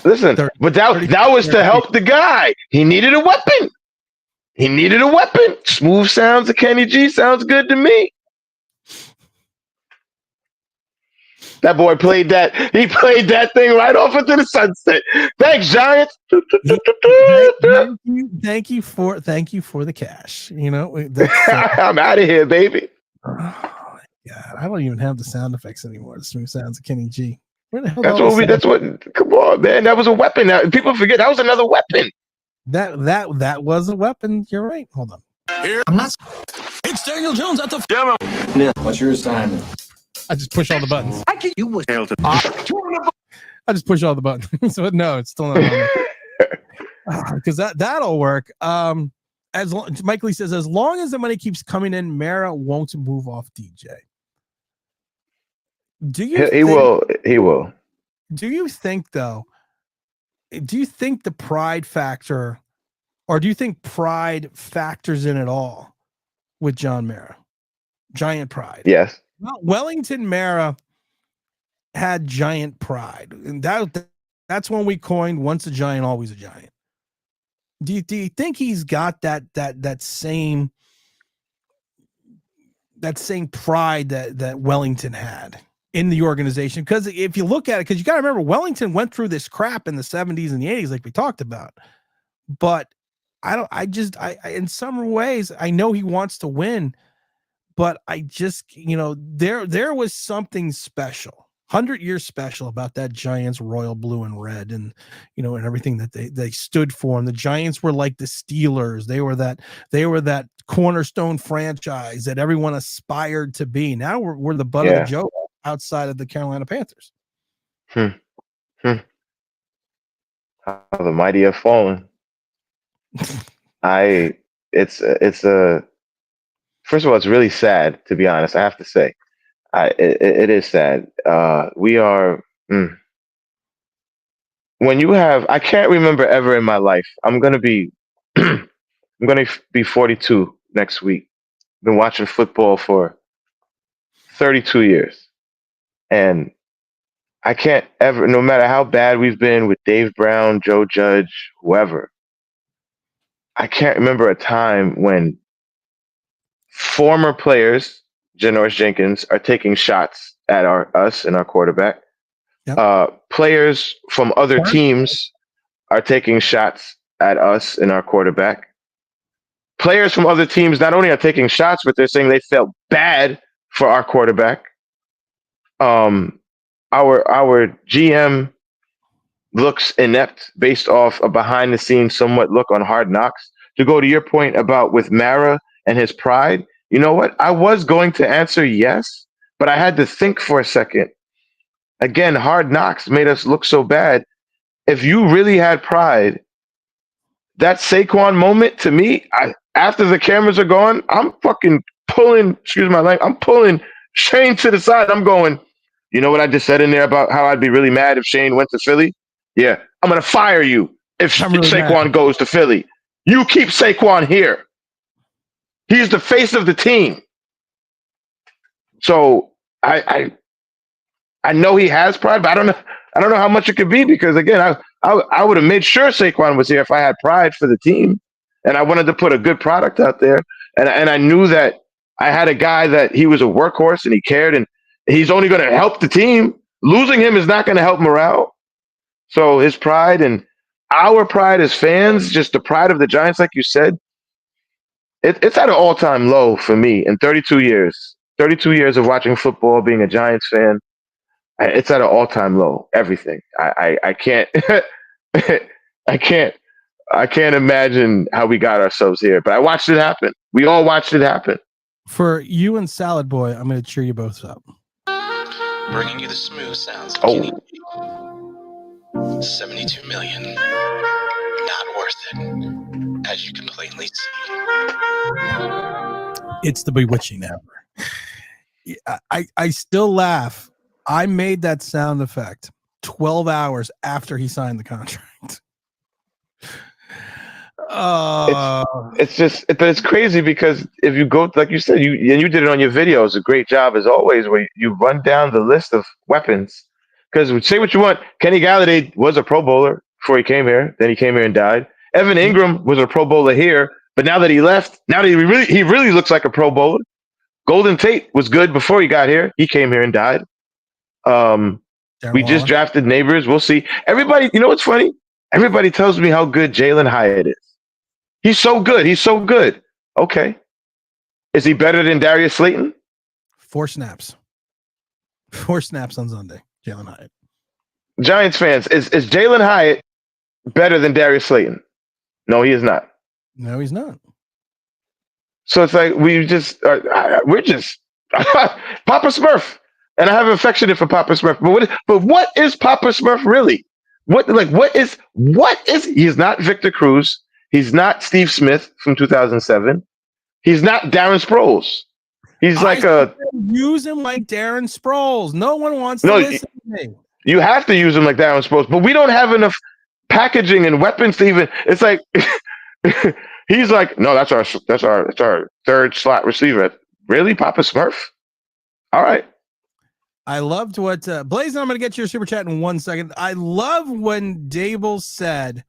Listen, but that was to help the guy. He needed a weapon. Smooth sounds to Kenny G sounds good to me. That boy played that. He played that thing right off into the sunset. Thanks, Giants. Thank you for the cash. I'm out of here, baby. Oh my God, I don't even have the sound effects anymore. The smooth sounds of Kenny G. Where the hell? Come on, man. That was a weapon. Now, people forget that was another weapon. That was a weapon. You're right. Hold on. I'm not. It's Daniel Jones at the. What's your assignment? I just push all the buttons. I just push all the buttons. So no, it's still not on. Because that'll work. Mike Lee says, as long as the money keeps coming in, Mara won't move off DJ. He will. Do you think though? Do you think the pride factor, or do you think pride factors in at all with John Mara? Giant pride. Yes. Well, Wellington Mara had giant pride, and that's when we coined "once a giant, always a giant." Do you think he's got that same pride that Wellington had in the organization? Because if you look at it, because you got to remember, Wellington went through this crap in the 70s and the 80s, like we talked about. But I in some ways, I know he wants to win. But I just, there was something special, 100 years special about that Giants royal blue and red, and and everything that they stood for. And the Giants were like the Steelers. They were that cornerstone franchise that everyone aspired to be. Now we're the butt of the joke outside of the Carolina Panthers. How the mighty have fallen. First of all, it's really sad, to be honest. I have to say, it is sad. We are. When you have, I can't remember ever in my life. I'm gonna be 42 next week. Been watching football for 32 years, and I can't ever, no matter how bad we've been with Dave Brown, Joe Judge, whoever, I can't remember a time when former players, Janoris Jenkins, are taking shots at us and our quarterback. Yep. Players from other teams are taking shots at us and our quarterback. Players from other teams not only are taking shots, but they're saying they felt bad for our quarterback. Our GM looks inept based off a behind-the-scenes somewhat look on Hard Knocks. To go to your point about with Mara and his pride, you know what? I was going to answer yes, but I had to think for a second. Again, Hard Knocks made us look so bad. if you really had pride, that Saquon moment to me, after the cameras are gone, I'm fucking pulling, excuse my language, I'm pulling Shane to the side. I'm going, you know what I just said in there about how I'd be really mad if Shane went to Philly? Yeah, I'm going to fire you if I'm really Saquon mad. goes to Philly. You keep Saquon here. He's the face of the team. So I know he has pride, but I don't know how much it could be because again, I would have made sure Saquon was here if I had pride for the team, and I wanted to put a good product out there, and I knew that I had a guy that he was a workhorse and he cared, and he's only going to help the team. Losing him is not going to help morale. So his pride and our pride as fans, just the pride of the Giants, like you said, it's at an all-time low for me in 32 years. 32 years of watching football, being a Giants fan. It's at an all-time low. Everything. I can't. I can't. I can't imagine how we got ourselves here. But I watched it happen. We all watched it happen. For you and Salad Boy, I'm going to cheer you both up. Bringing you the smooth sounds of Oh. Kenny. 72 million. Not worth it, as you can plainly see. It's the bewitching hour. I still laugh. I made that sound effect 12 hours after he signed the contract. It's just, but it's crazy because if you go, like you said, you did it on your videos, a great job as always, where you run down the list of weapons. Because say what you want, Kenny Galladay was a Pro Bowler before he came here. Then he came here and died. Evan Ingram was a Pro Bowler here, but now that he left, now that he really looks like a Pro Bowler. Golden Tate was good before he got here. He came here and died. We just drafted Neighbors. We'll see. Everybody, you know what's funny? Everybody tells me how good Jalen Hyatt is. He's so good. He's so good. Okay. Is he better than Darius Slayton? 4 snaps. 4 snaps on Sunday. Jalen Hyatt. Giants fans, is Jalen Hyatt better than Darius Slayton? No, he is not. No, he's not. So it's like we're just Papa Smurf, and I have an affection for Papa Smurf. But what is Papa Smurf really? What is he's not Victor Cruz. He's not Steve Smith from 2007. He's not Darren Sproles. He's like use him like Darren Sproles. No one wants to listen to me. You have to use him like Darren Sproles, but we don't have enough packaging and weapons to even. It's like he's like, no, that's our third slot receiver. Really, Papa Smurf? All right. I loved what Blazin'. I'm going to get your super chat in 1 second. I love when Dable said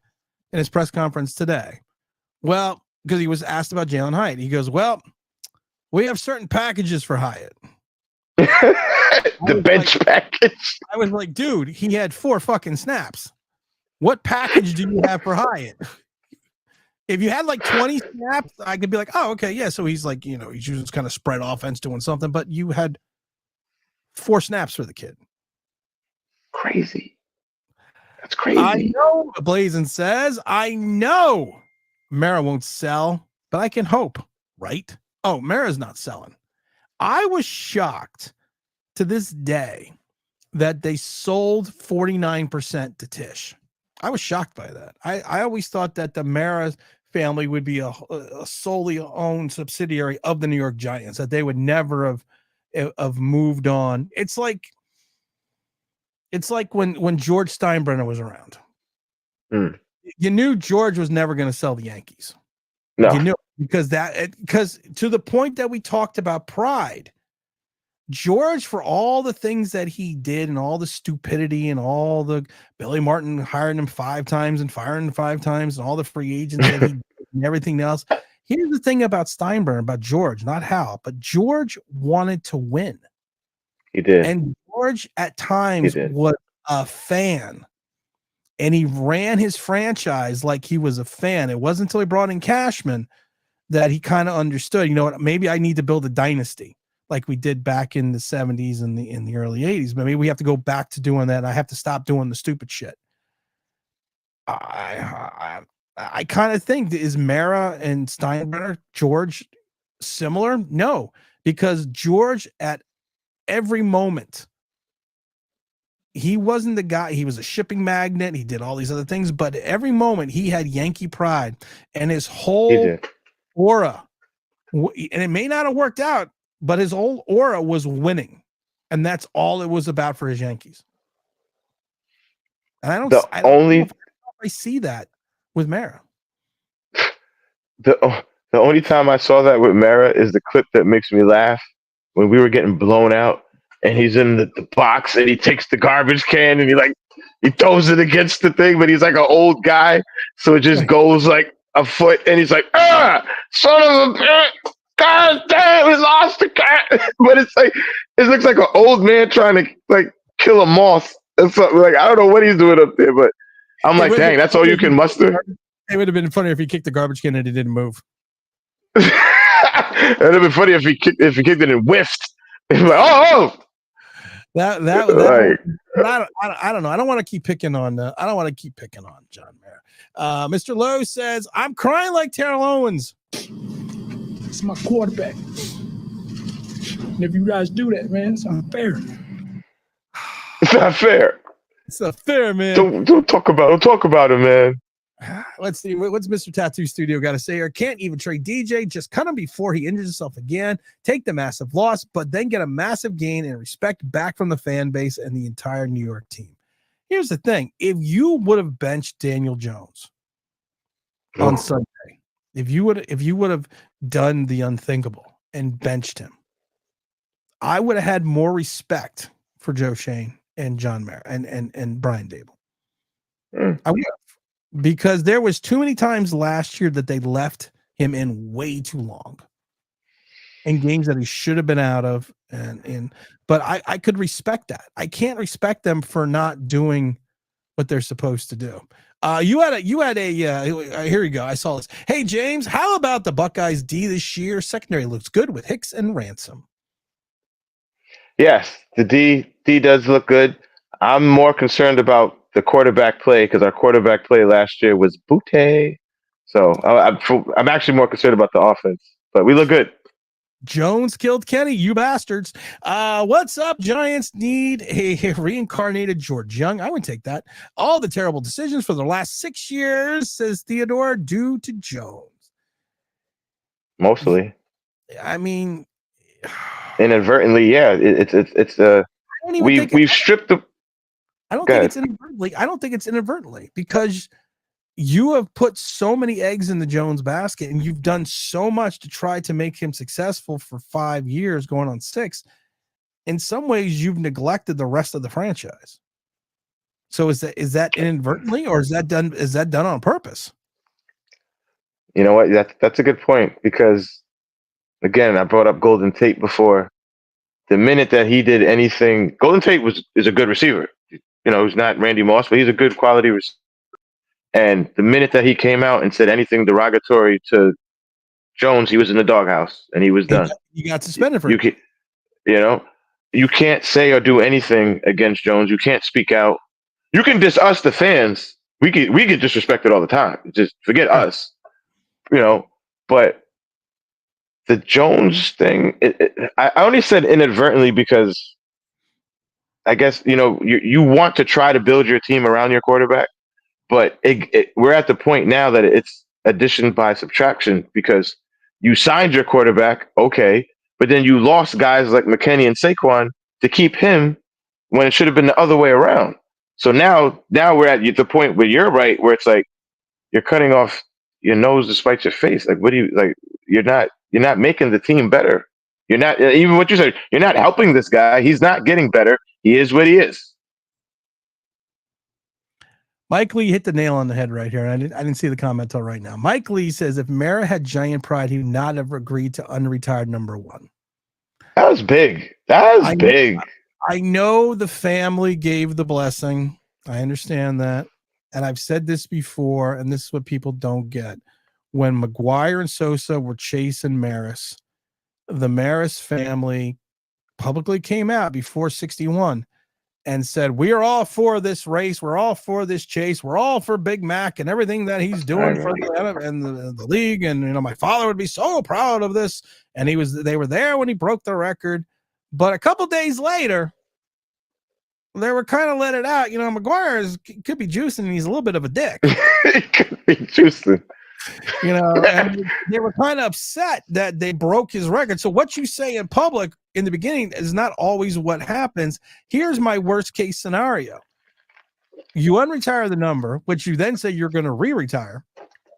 in his press conference today, well, because he was asked about Jalen Hyatt. He goes, well, we have certain packages for Hyatt. The bench package. I was like, dude, he had 4 fucking snaps. What package do you have for Hyatt? If you had like 20 snaps, I could be like, oh, okay, yeah. So he's like, he's using kind of spread offense doing something, but you had 4 snaps for the kid. Crazy. That's crazy. I know, Blazin says, I know Mara won't sell, but I can hope, right? Oh, Mara's not selling. I was shocked to this day that they sold 49% to Tish. I was shocked by that. I always thought that the Mara family would be a solely owned subsidiary of the New York Giants, that they would never have moved on. It's like when George Steinbrenner was around. You knew George was never going to sell the Yankees. No. You knew, because to the point that we talked about pride, George, for all the things that he did and all the stupidity and all the Billy Martin hiring him 5 times and firing him 5 times and all the free agents that he did and everything else. Here's the thing about Steinbrenner, about George, not Hal, but George wanted to win. He did. And George at times was a fan. And he ran his franchise like he was a fan. It wasn't until he brought in Cashman that he kind of understood, you know what, maybe I need to build a dynasty like we did back in the 70s and in the early 80s. But maybe we have to go back to doing that. I have to stop doing the stupid shit. I kind of think, is Mara and Steinbrenner, George, similar? No, because George at every moment he wasn't the guy. He was a shipping magnet. He did all these other things, but every moment he had Yankee pride, and his He whole did. aura, and it may not have worked out, but his whole aura was winning, and that's all it was about for his Yankees. And I don't know if I see that with Mara. The only time I saw that with Mara is the clip that makes me laugh when we were getting blown out and he's in the box and he takes the garbage can and he throws it against the thing, but he's like an old guy, so it just goes like a foot and he's like, son of a bitch, god damn, we lost the cat. But it's like it looks like an old man trying to like kill a moth or something. Like I don't know what he's doing up there, but I'm like, dang, that's all you can muster. It would have been funny if he kicked the garbage can and it didn't move. It'd have been funny if he kicked it and whiffed. Like, oh! That like, I don't know. I don't want to keep picking on. I don't want to keep picking on John Mara. Mr. Lowe says, "I'm crying like Terrell Owens." It's my quarterback. And if you guys do that, man, it's unfair. It's not fair. It's not fair, man. Don't talk about it, man. Let's see. What's Mr. Tattoo Studio got to say here? Can't even trade DJ. Just cut him before he injures himself again. Take the massive loss, but then get a massive gain and respect back from the fan base and the entire New York team. Here's the thing. If you would have benched Daniel Jones on Sunday, if you would have done the unthinkable and benched him, I would have had more respect for Joe Shane and John Mara and Brian Dable. I would have. Because there was too many times last year that they left him in way too long in games that he should have been out of. But I could respect that. I can't respect them for not doing what they're supposed to do. You had a here you go. I saw this. Hey, James, how about the Buckeyes D this year? Secondary looks good with Hicks and Ransom. Yes, the D does look good. I'm more concerned about the quarterback play because our quarterback play last year was booty. So I'm actually more concerned about the offense, but we look good. Jones killed Kenny, you bastards. What's up? Giants need a reincarnated George Young. I would take that. All the terrible decisions for the last 6 years, says Theodore, due to Jones. Mostly. I mean, inadvertently, yeah. We've stripped the. I don't think it's inadvertently. I don't think it's inadvertently because you have put so many eggs in the Jones basket and you've done so much to try to make him successful for 5 years, going on 6. In some ways, you've neglected the rest of the franchise. So is that inadvertently, or is that done on purpose? You know what? That's a good point because, again, I brought up Golden Tate before. The minute that he did anything, Golden Tate is a good receiver. You know, he's not Randy Moss, but he's a good quality receiver. And the minute that he came out and said anything derogatory to Jones, he was in the doghouse and he was done. You got suspended for it. You can't say or do anything against Jones. You can't speak out. You can diss us, the fans. We get disrespected all the time. Just forget us, But the Jones thing, I only said inadvertently because I guess, you want to try to build your team around your quarterback, but we're at the point now that it's addition by subtraction because you signed your quarterback, okay, but then you lost guys like McKinney and Saquon to keep him when it should have been the other way around. So now we're at the point where you're right, where it's like you're cutting off your nose to spite your face. Like, what do you like? You're not making the team better. You're not, even what you said, you're not helping this guy. He's not getting better. He is what he is. Mike Lee hit the nail on the head right here. And I didn't see the comment till right now. Mike Lee says if Mara had giant pride, he would not have agreed to unretired number 1. That was big. That was big. I know the family gave the blessing. I understand that. And I've said this before, and this is what people don't get. When McGuire and Sosa were chasing Maris, the Maris family publicly came out before 61 and said, we are all for this race. We're all for this chase. We're all for Big Mac and everything that he's doing for the league. And, my father would be so proud of this. And they were there when he broke the record. But a couple days later, they were kind of let it out. McGuire could be juicing, and he's a little bit of a dick. He could be juicing. And they were kind of upset that they broke his record. So what you say in public in the beginning is not always what happens. Here's my worst case scenario. You unretire the number, which you then say you're going to re-retire.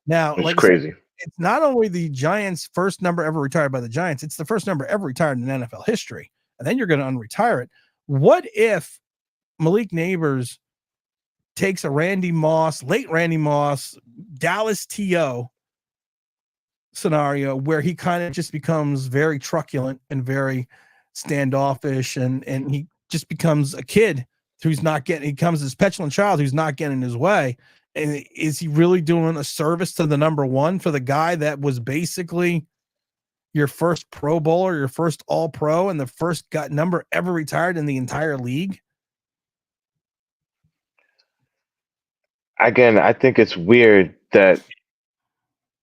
Now, it's crazy. It's not only the Giants' first number ever retired by the Giants, it's the first number ever retired in NFL history. And then you're going to unretire it. What if Malik Neighbors takes a late Randy Moss, Dallas T.O. scenario where he kind of just becomes very truculent and very standoffish, and he just becomes a kid who's not getting, he becomes this petulant child who's not getting his way. And is he really doing a service to the number one for the guy that was basically your first Pro Bowler, your first All Pro, and the first number ever retired in the entire league? Again, I think it's weird that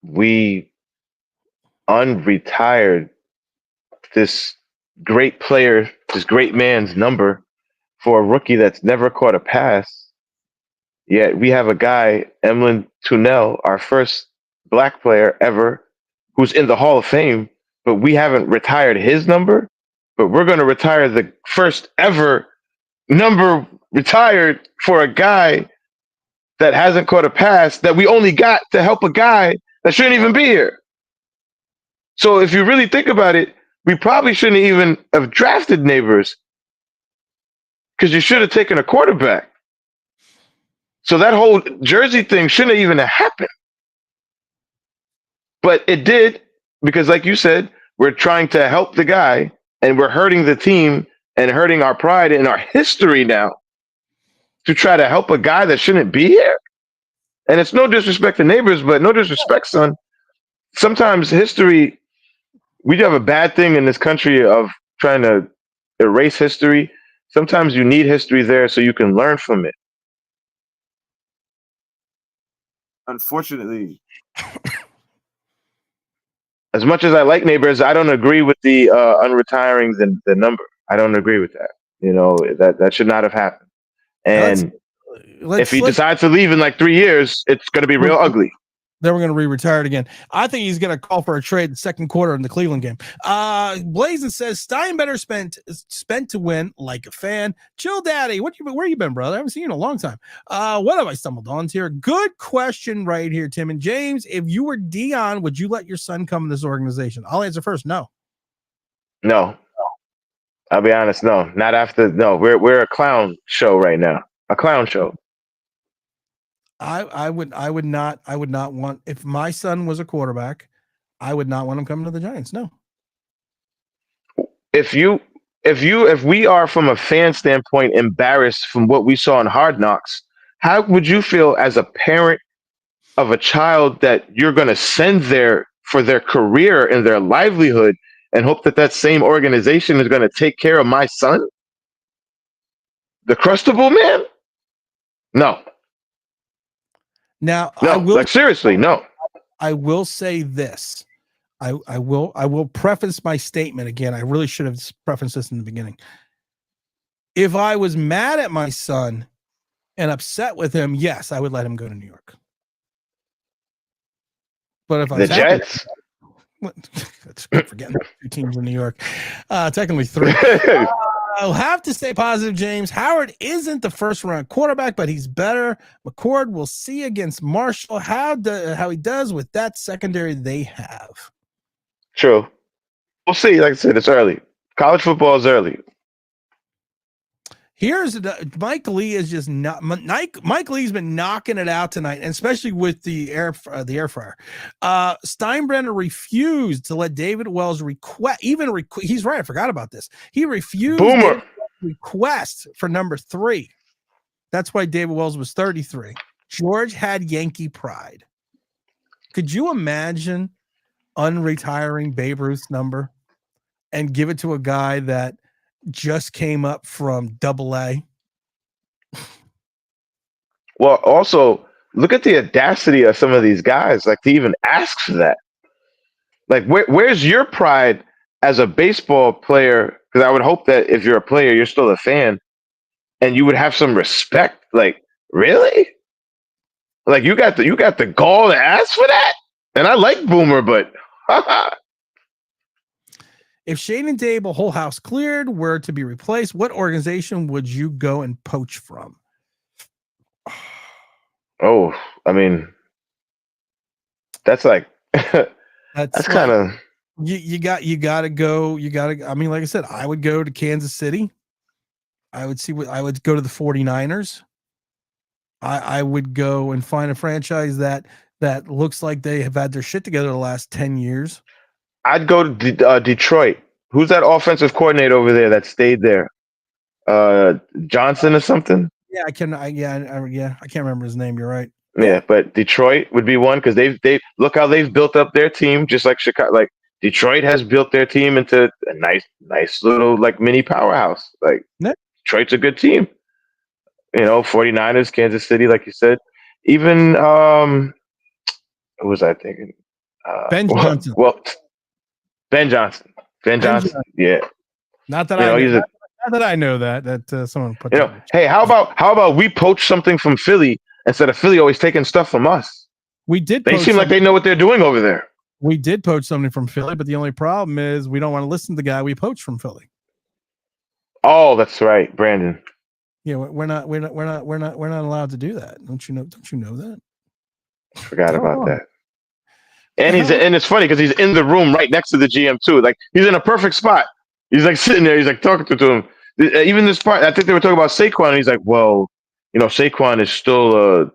we unretired this great player, this great man's number for a rookie that's never caught a pass. Yet we have a guy, Emlyn Tunnell, our first black player ever, who's in the Hall of Fame, but we haven't retired his number. But we're going to retire the first ever number retired for a guy that hasn't caught a pass that we only got to help a guy that shouldn't even be here. So if you really think about it, we probably shouldn't even have drafted Neighbors, because you should have taken a quarterback. So that whole jersey thing shouldn't even have happened. But it did, because like you said, we're trying to help the guy, and we're hurting the team and hurting our pride and our history now to try to help a guy that shouldn't be here. And it's no disrespect to Neighbors, but no disrespect, son. Sometimes history, we have a bad thing in this country of trying to erase history. Sometimes you need history there so you can learn from it. Unfortunately, as much as I like Neighbors, I don't agree with the unretiring the number. I don't agree with that. That should not have happened. And if he decides to leave in like 3 years, it's going to be real ugly. Then we're going to re-retire it again. I think he's going to call for a trade the second quarter in the Cleveland game. Blazin says Steinbetter spent to win like a fan. Chill Daddy, where you been, brother? I haven't seen you in a long time. What have I stumbled on here? Good question right here, Tim and James. If you were Dion, would you let your son come in this organization? I'll answer first. No. I'll be honest. No, not after. No, we're a clown show right now. A clown show. I would not want, if my son was a quarterback, I would not want him coming to the Giants. No. If we are from a fan standpoint embarrassed from what we saw in Hard Knocks, how would you feel as a parent of a child that you're going to send there for their career and their livelihood and hope that same organization is going to take care of my son? The Crustable Man? No. Now, no, seriously, no. I will say this. I will preface my statement again. I really should have prefaced this in the beginning. If I was mad at my son and upset with him, yes, I would let him go to New York. But if I was the Jets, that's forgetting 2 teams in New York, technically 3. I'll have to stay positive, James. Howard isn't the first round quarterback, but he's better. McCord, we'll see against Marshall how he does with that secondary they have. True. We'll see. Like I said, it's early. College football is early. Here's Mike Lee is just not. Mike Lee's been knocking it out tonight, and especially with the air fryer. Steinbrenner refused to let David Wells request. He's right. I forgot about this. He refused request for number 3. That's why David Wells was 33. George had Yankee pride. Could you imagine unretiring Babe Ruth's number and give it to a guy that just came up from AA? Well, also look at the audacity of some of these guys, like to even ask for that. Like, where's your pride as a baseball player? Because I would hope that if you're a player, you're still a fan. and you would have some respect. Like, really? Like you got the gall to ask for that? And I like Boomer, but if Shane and Dable, whole house cleared, were to be replaced, what organization would you go and poach from? oh, I mean, that's like that's kind of you got to go. I mean, like I said, I would go to Kansas City. I would go to the 49ers. I would go and find a franchise that looks like they have had their shit together the last 10 years. I'd go to Detroit. Who's that offensive coordinator over there that stayed there? Johnson or something? Yeah, I can't remember his name. You're right. Yeah, but Detroit would be one because they look how they've built up their team, just like Chicago. Like Detroit has built their team into a nice little like mini powerhouse. Like Detroit's a good team. 49ers, Kansas City, like you said. Even who was I thinking? Ben Johnson. Ben Johnson. Ben Johnson. Yeah. Not that I know that someone put. Hey, how about we poach something from Philly instead of Philly always taking stuff from us? We did. They seem like they know what they're doing over there. We did poach something from Philly, but the only problem is we don't want to listen to the guy we poached from Philly. Oh, that's right, Brandon. Yeah, we're not allowed to do that. Don't you know that? Forgot about that. And it's funny because he's in the room right next to the GM too. Like he's in a perfect spot. He's like sitting there. He's like talking to him. Even this part, I think they were talking about Saquon. And he's like, well, Saquon is still a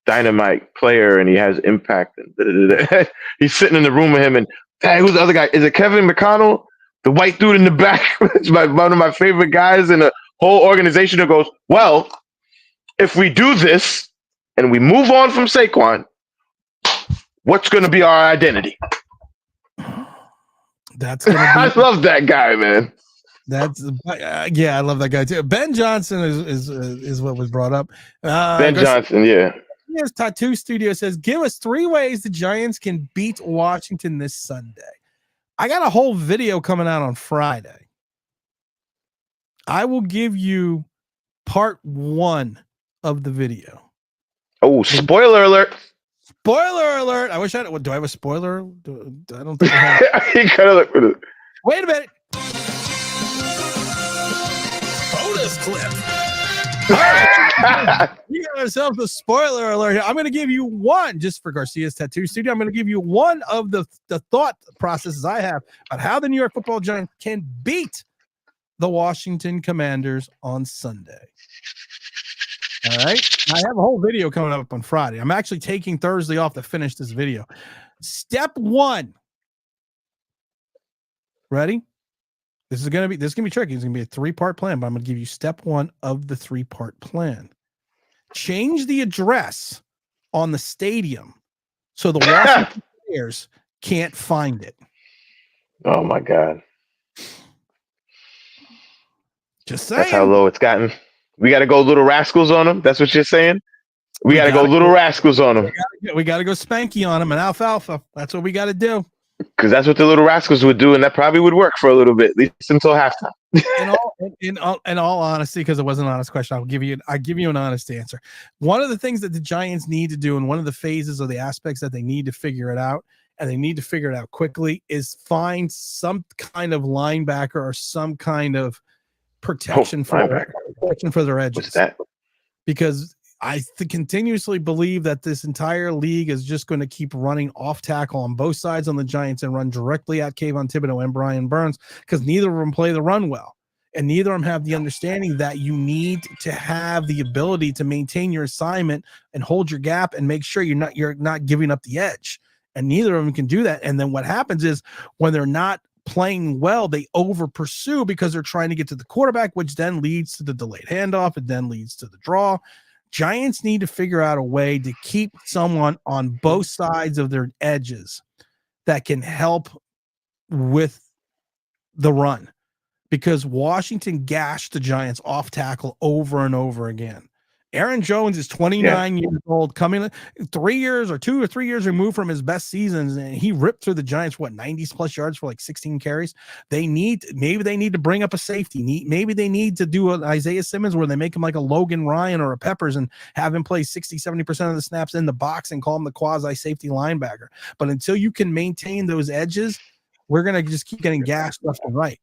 dynamite player and he has impact. And he's sitting in the room with him. And hey, who's the other guy? Is it Kevin McConnell, the white dude in the back? It's one of my favorite guys in the whole organization who goes, well, if we do this and we move on from Saquon, what's going to be our identity? That's gonna be. I love that guy, man. I love that guy too. Ben Johnson is what was brought up. Ben Johnson, yeah. His tattoo studio says, "Give us 3 ways the Giants can beat Washington this Sunday." I got a whole video coming out on Friday. I will give you part 1 of the video. Oh, spoiler alert! Spoiler alert! I wish I had. Do I have a spoiler? I don't think I have. You gotta look for it. Wait a minute. Bonus clip. You got ourselves a spoiler alert here. I'm going to give you one, just for Garcia's Tattoo Studio. I'm going to give you one of the thought processes I have about how the New York Football Giants can beat the Washington Commanders on Sunday. All right. I have a whole video coming up on Friday. I'm actually taking Thursday off to finish this video. Step 1. Ready? This is gonna be tricky. It's gonna be a 3-part plan, but I'm gonna give you step 1 of the 3-part plan. Change the address on the stadium so the Washington players can't find it. Oh my God. Just saying. That's how low it's gotten. We got to go little rascals on them. That's what you're saying? We got to go little rascals on them. We got to go spanky on them and alfalfa. That's what we got to do. Because that's what the little rascals would do, and that probably would work for a little bit, at least until halftime. in all honesty, because it wasn't an honest question, I'll give you an honest answer. One of the things that the Giants need to do, and one of the phases or the aspects that they need to figure it out, and they need to figure it out quickly, is find some kind of linebacker or some kind of protection for their edges. What's that? Because I continuously believe that this entire league is just going to keep running off tackle on both sides on the Giants and run directly at Kayvon Thibodeau and Brian Burns, because neither of them play the run well. And neither of them have the understanding that you need to have the ability to maintain your assignment and hold your gap and make sure you're not giving up the edge. And neither of them can do that. And then what happens is when they're not playing well, they over pursue because they're trying to get to the quarterback, which then leads to the delayed handoff. It then leads to the draw. Giants need to figure out a way to keep someone on both sides of their edges that can help with the run, because Washington gashed the Giants off tackle over and over again. Aaron Jones is 29 years old, coming 3 years or 2 or 3 years removed from his best seasons, and he ripped through the Giants 90 plus yards for like 16 carries. Maybe they need to bring up a safety. Maybe they need to do an Isaiah Simmons where they make him like a Logan Ryan or a Peppers and have him play 60-70% of the snaps in the box and call him the quasi safety linebacker. But until you can maintain those edges, we're gonna just keep getting gassed left and right.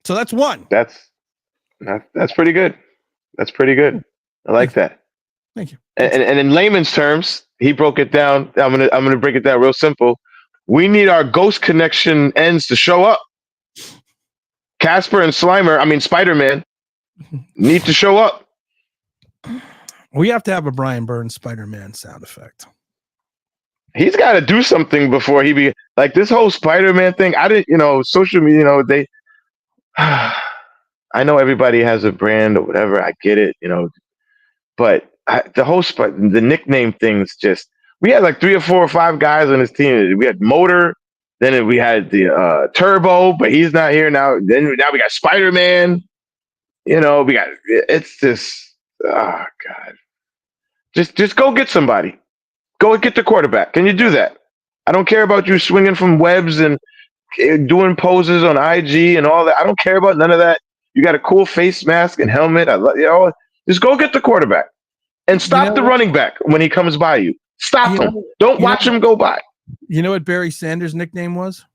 So that's one. That's pretty good. That's pretty good. I like that. Thank you. And in layman's terms, he broke it down. I'm gonna break it down real simple. We need our ghost connection ends to show up. Casper and Spider-Man need to show up. We have to have a Brian Burns Spider-Man sound effect. He's got to do something before he be like this whole Spider-Man thing. I didn't, social media, they. I know everybody has a brand or whatever. I get it, but the whole the nickname things just. We had like 3 or 4 or 5 guys on this team. We had Motor, then we had the Turbo, but he's not here now. Now we got Spider-Man. It's just oh god. Just go get somebody. Go get the quarterback. Can you do that? I don't care about you swinging from webs and doing poses on IG and all that. I don't care about none of that. You got a cool face mask and helmet. Just go get the quarterback and stop the running back when he comes by you. Stop him. Don't watch him go by. You know what Barry Sanders' nickname was?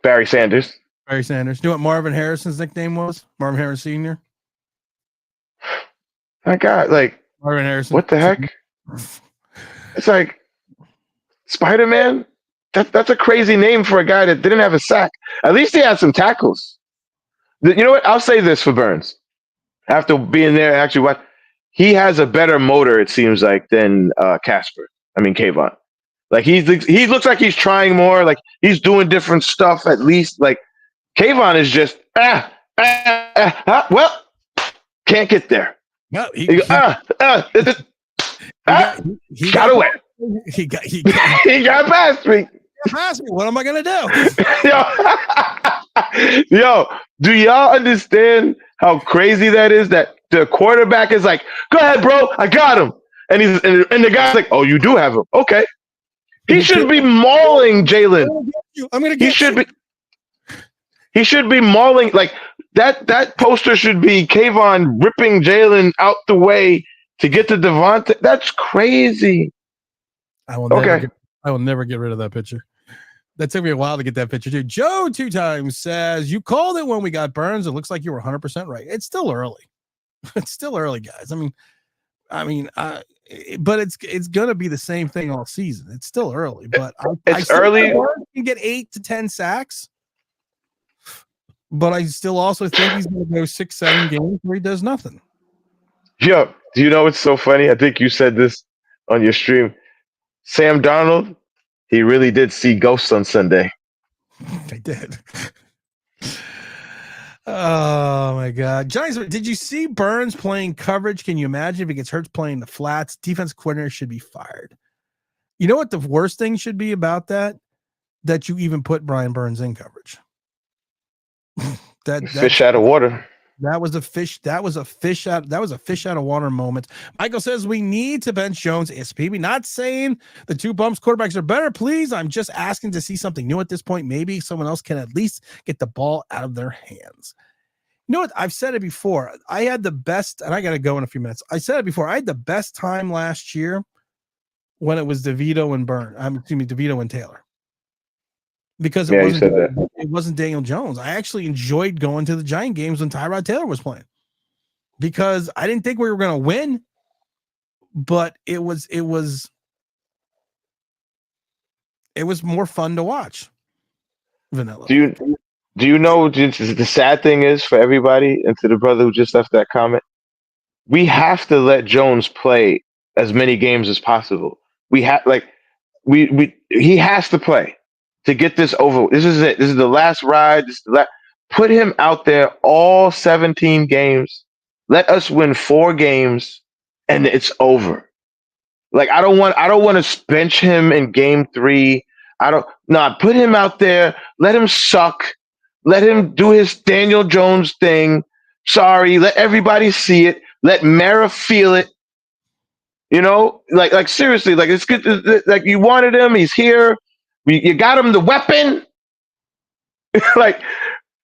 Barry Sanders. You know what Marvin Harrison's nickname was? Marvin Harris Sr. My God, Marvin Harrison. What the heck? It's like Spider-Man. That's a crazy name for a guy that didn't have a sack. At least he had some tackles. You know what? I'll say this for Burns. After being there, actually, what he has a better motor, it seems like, than Kayvon. Like he looks like he's trying more. Like he's doing different stuff. At least like Kayvon is just well, can't get there. No, he got away. He got He got past me. What am I gonna do? Yo, do y'all understand how crazy that is? That the quarterback is like, "Go ahead, bro, I got him," and the guy's like, "Oh, you do have him? Okay." He should be mauling Jalen. I'm gonna get you. He should be mauling like that. That poster should be Kayvon ripping Jalen out the way to get to Devontae. That's crazy. I will never get rid of that picture. That took me a while to get that picture too. Joe 2 times says, you called it when we got Burns. It looks like you were 100% right. It's still early. It's still early, guys. But it's going to be the same thing all season. It's still early, but it's early. Burns can get 8 to 10 sacks, but I still also think he's going to go 6-7 games where he does nothing. Yo, do you know what's so funny? I think you said this on your stream. Sam Darnold, he really did see ghosts on Sunday. They did. Oh my God. Giants, did you see Burns playing coverage? Can you imagine if he gets hurt playing the flats? Defense coordinator should be fired. You know what the worst thing should be about that? That you even put Brian Burns in coverage. that fish out of water. That was a fish out of water moment. Michael says we need to bench Jones. SPB, not saying the 2 bumps quarterbacks are better. Please, I'm just asking to see something new at this point. Maybe someone else can at least get the ball out of their hands. You know what? I've said it before. I had the best, and I got to go in a few minutes. I said it before. I had the best time last year when it was DeVito and Taylor. Because it wasn't Daniel Jones. I actually enjoyed going to the Giant games when Tyrod Taylor was playing because I didn't think we were going to win, but it was more fun to watch. Vanilla. Do you know the sad thing is for everybody and to the brother who just left that comment? We have to let Jones play as many games as possible. He has to play. To get this over, this is it. This is the last ride. Put him out there all 17 games. Let us win 4 games, and it's over. Like I don't want to bench him in game 3. Put him out there. Let him suck. Let him do his Daniel Jones thing. Sorry, let everybody see it. Let Mara feel it. You know, like seriously, like it's good. Like you wanted him, he's here. You got him the weapon. Like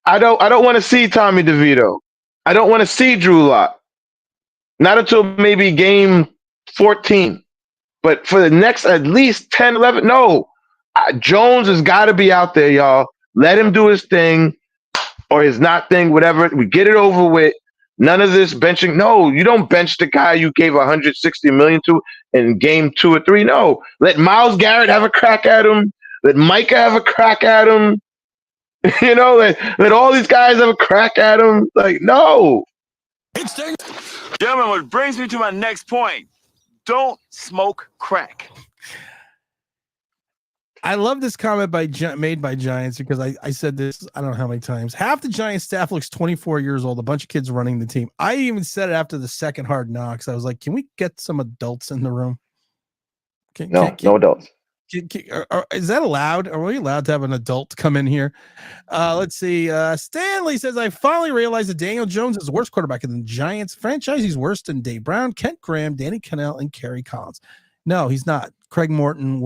I don't want to see Tommy DeVito. I don't want to see Drew Lock. Not until maybe game 14. But for the next at least 10, 11, no. Jones has got to be out there, y'all. Let him do his thing or his not thing, whatever. We get it over with. None of this benching. No, you don't bench the guy you gave $160 million to in game 2 or 3. No. Let Myles Garrett have a crack at him. Let Micah have a crack at him. You know, let all these guys have a crack at him. Like, no. Gentlemen, what brings me to my next point. Don't smoke crack. I love this comment made by Giants because I said this, I don't know how many times. Half the Giants staff looks 24 years old, a bunch of kids running the team. I even said it after the second Hard Knocks. I was like, can we get some adults in the room? No adults. Is that allowed? Are we allowed to have an adult come in here? Let's see. Stanley says, I finally realized that Daniel Jones is the worst quarterback in the Giants franchise. He's worse than Dave Brown, Kent Graham, Danny Cannell, and Kerry Collins. No, he's not. Craig Morton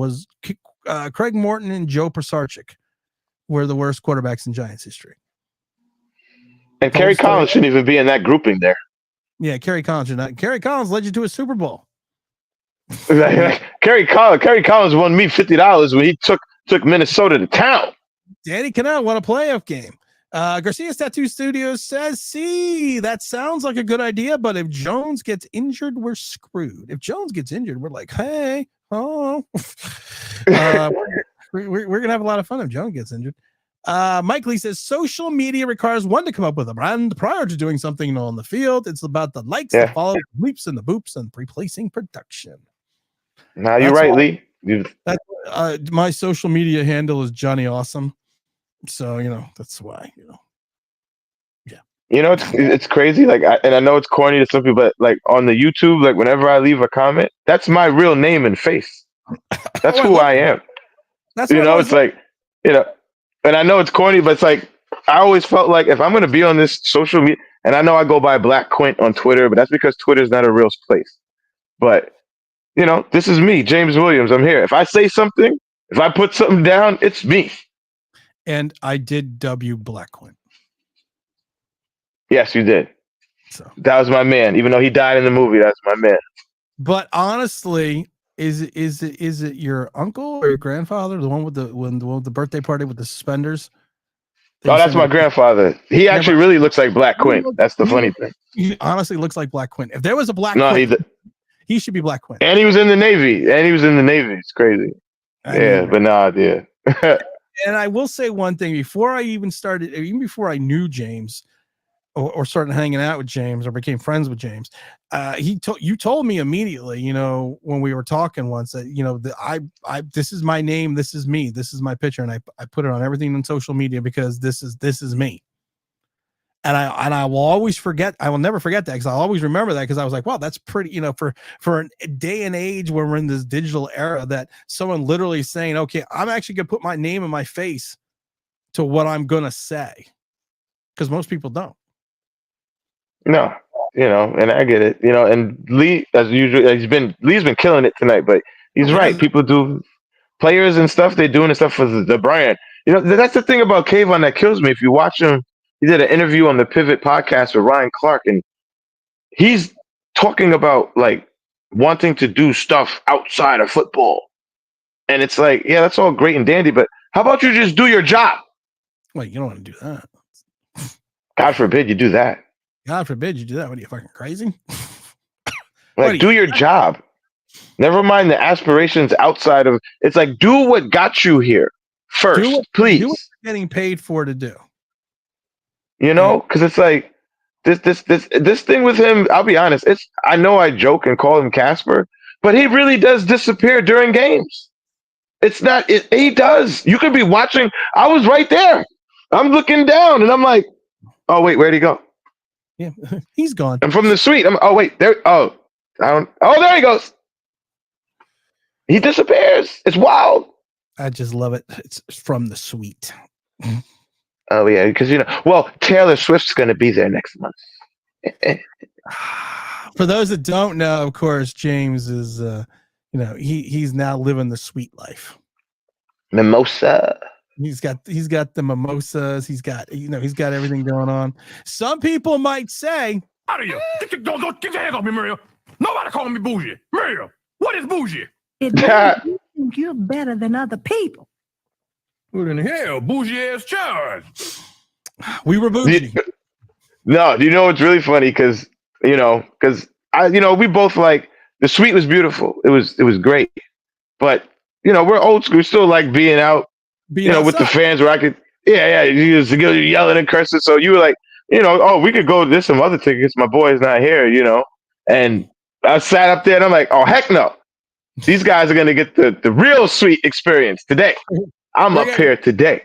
and Joe Pisarcik were the worst quarterbacks in Giants history. And Kerry Collins shouldn't even be in that grouping there. Yeah, Kerry Collins. Kerry Collins led you to a Super Bowl. Kerry Collins won me $50 when he took Minnesota to town. Danny Cannell won a playoff game. Garcia's Tattoo Studios says, see, that sounds like a good idea, but if Jones gets injured, we're screwed. If Jones gets injured, we're like, hey, we're going to have a lot of fun if Jones gets injured. Mike Lee says, social media requires one to come up with a brand prior to doing something on the field. It's about the likes, the follows, the bleeps, and the boops, and replacing production. Now you're right, Lee. My social media handle is Johnny Awesome. So, that's why, yeah. It's crazy. Like, and I know it's corny to some people, but like on the YouTube, like whenever I leave a comment, that's my real name and face. That's who I am. That's it's like, and I know it's corny, but it's like, I always felt like if I'm going to be on this social media, and I know I go by Black Quint on Twitter, but that's because Twitter is not a real place. But, this is me, James Williams. I'm here. If I say something, if I put something down, it's me. And I did W Black Quint. Yes, you did. So that was my man. Even though he died in the movie, that's my man. But honestly, is it your uncle or your grandfather, the one with the birthday party with the suspenders? Oh, that's my grandfather. He actually really looks like Black Quint. That's the funny thing. He honestly looks like Black Quint. If there was a Black Quint, he should be Black Quint. And he was in the Navy. It's crazy. Yeah. And I will say one thing before I even started, even before I knew James or started hanging out with James or became friends with James, you told me immediately, when we were talking once that, this is my name. This is me. This is my picture. And I put it on everything on social media because this is me. And I will always forget. I will never forget that because I'll always remember that because I was like, wow, that's pretty, for a day and age where we're in this digital era that someone literally saying, okay, I'm actually going to put my name and my face to what I'm going to say. Because most people don't. No, and I get it, and Lee, as usual, Lee's been killing it tonight, but he's right. People do players and stuff. They're doing the stuff for the brand. That's the thing about Kayvon that kills me. If you watch him, he did an interview on the Pivot podcast with Ryan Clark, and he's talking about like wanting to do stuff outside of football. And it's like, yeah, that's all great and dandy, but how about you just do your job? Wait, you don't want to do that. God forbid you do that. God forbid you do that. What are you, fucking crazy? Like, do your job. Never mind the aspirations outside of. It's like, do what got you here first, please. Do what you're getting paid for to do. Because it's like this thing with him. I'll be honest. I know I joke and call him Casper, but he really does disappear during games. It's not. He does. You could be watching. I was right there. I'm looking down, and I'm like, oh wait, where'd he go? Yeah, he's gone. I'm from the suite. There. Oh, there he goes. He disappears. It's wild. I just love it. It's from the suite. Oh yeah, because well, Taylor Swift's going to be there next month. For those that don't know, of course, James is, he's now living the sweet life. Mimosa. He's got the mimosas. He's got everything going on. Some people might say, Out of you. Get your hands off me, Maria. Nobody call me bougie. Maria, what is bougie? You think you're better than other people. What in the hell? Bougie ass charge. we were bougie. No, do you know what's really funny? Because we both like the suite was beautiful. It was great, but we're old school. We still like being out, with the fans where I could, you just yelling and cursing. So you were like, oh, we could go. There's some other tickets. My boy's not here, and I sat up there and I'm like, oh heck no, these guys are gonna get the real sweet experience today. I'm up here today.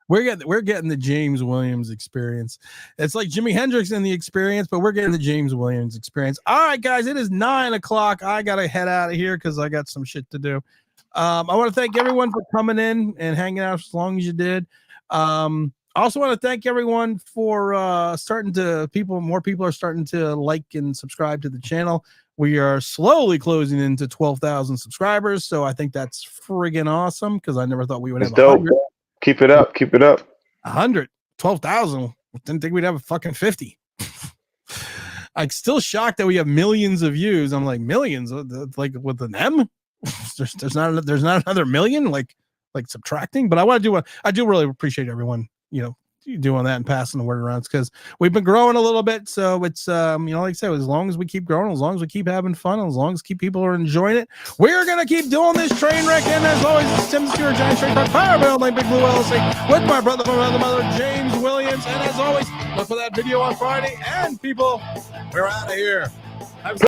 We're getting the James Williams experience. It's like Jimi Hendrix in the experience, but we're getting the James Williams experience. All right, guys, it is 9:00. I gotta head out of here because I got some shit to do. I want to thank everyone for coming in and hanging out as long as you did. I also want to thank everyone for more people are starting to like and subscribe to the channel. We are slowly closing into 12,000 subscribers, so I think that's friggin' awesome because I never thought we would have 100. Keep it up. 100, 12,000. Didn't think we'd have a fucking 50. I'm still shocked that we have millions of views. I'm like, millions, like with an M. There's not another million, like subtracting. But I do really appreciate everyone, doing that and passing the word around because we've been growing a little bit. So it's like I said, as long as we keep growing, as long as we keep having fun, as long as people are enjoying it, we're gonna keep doing this train wreck. And as always, it's Tim the Stewart, Giant Straight Talk, Power Bill, like Big Blue LLC, with my brother, my mother, James Williams. And as always, look for that video on Friday. And people, we're out of here.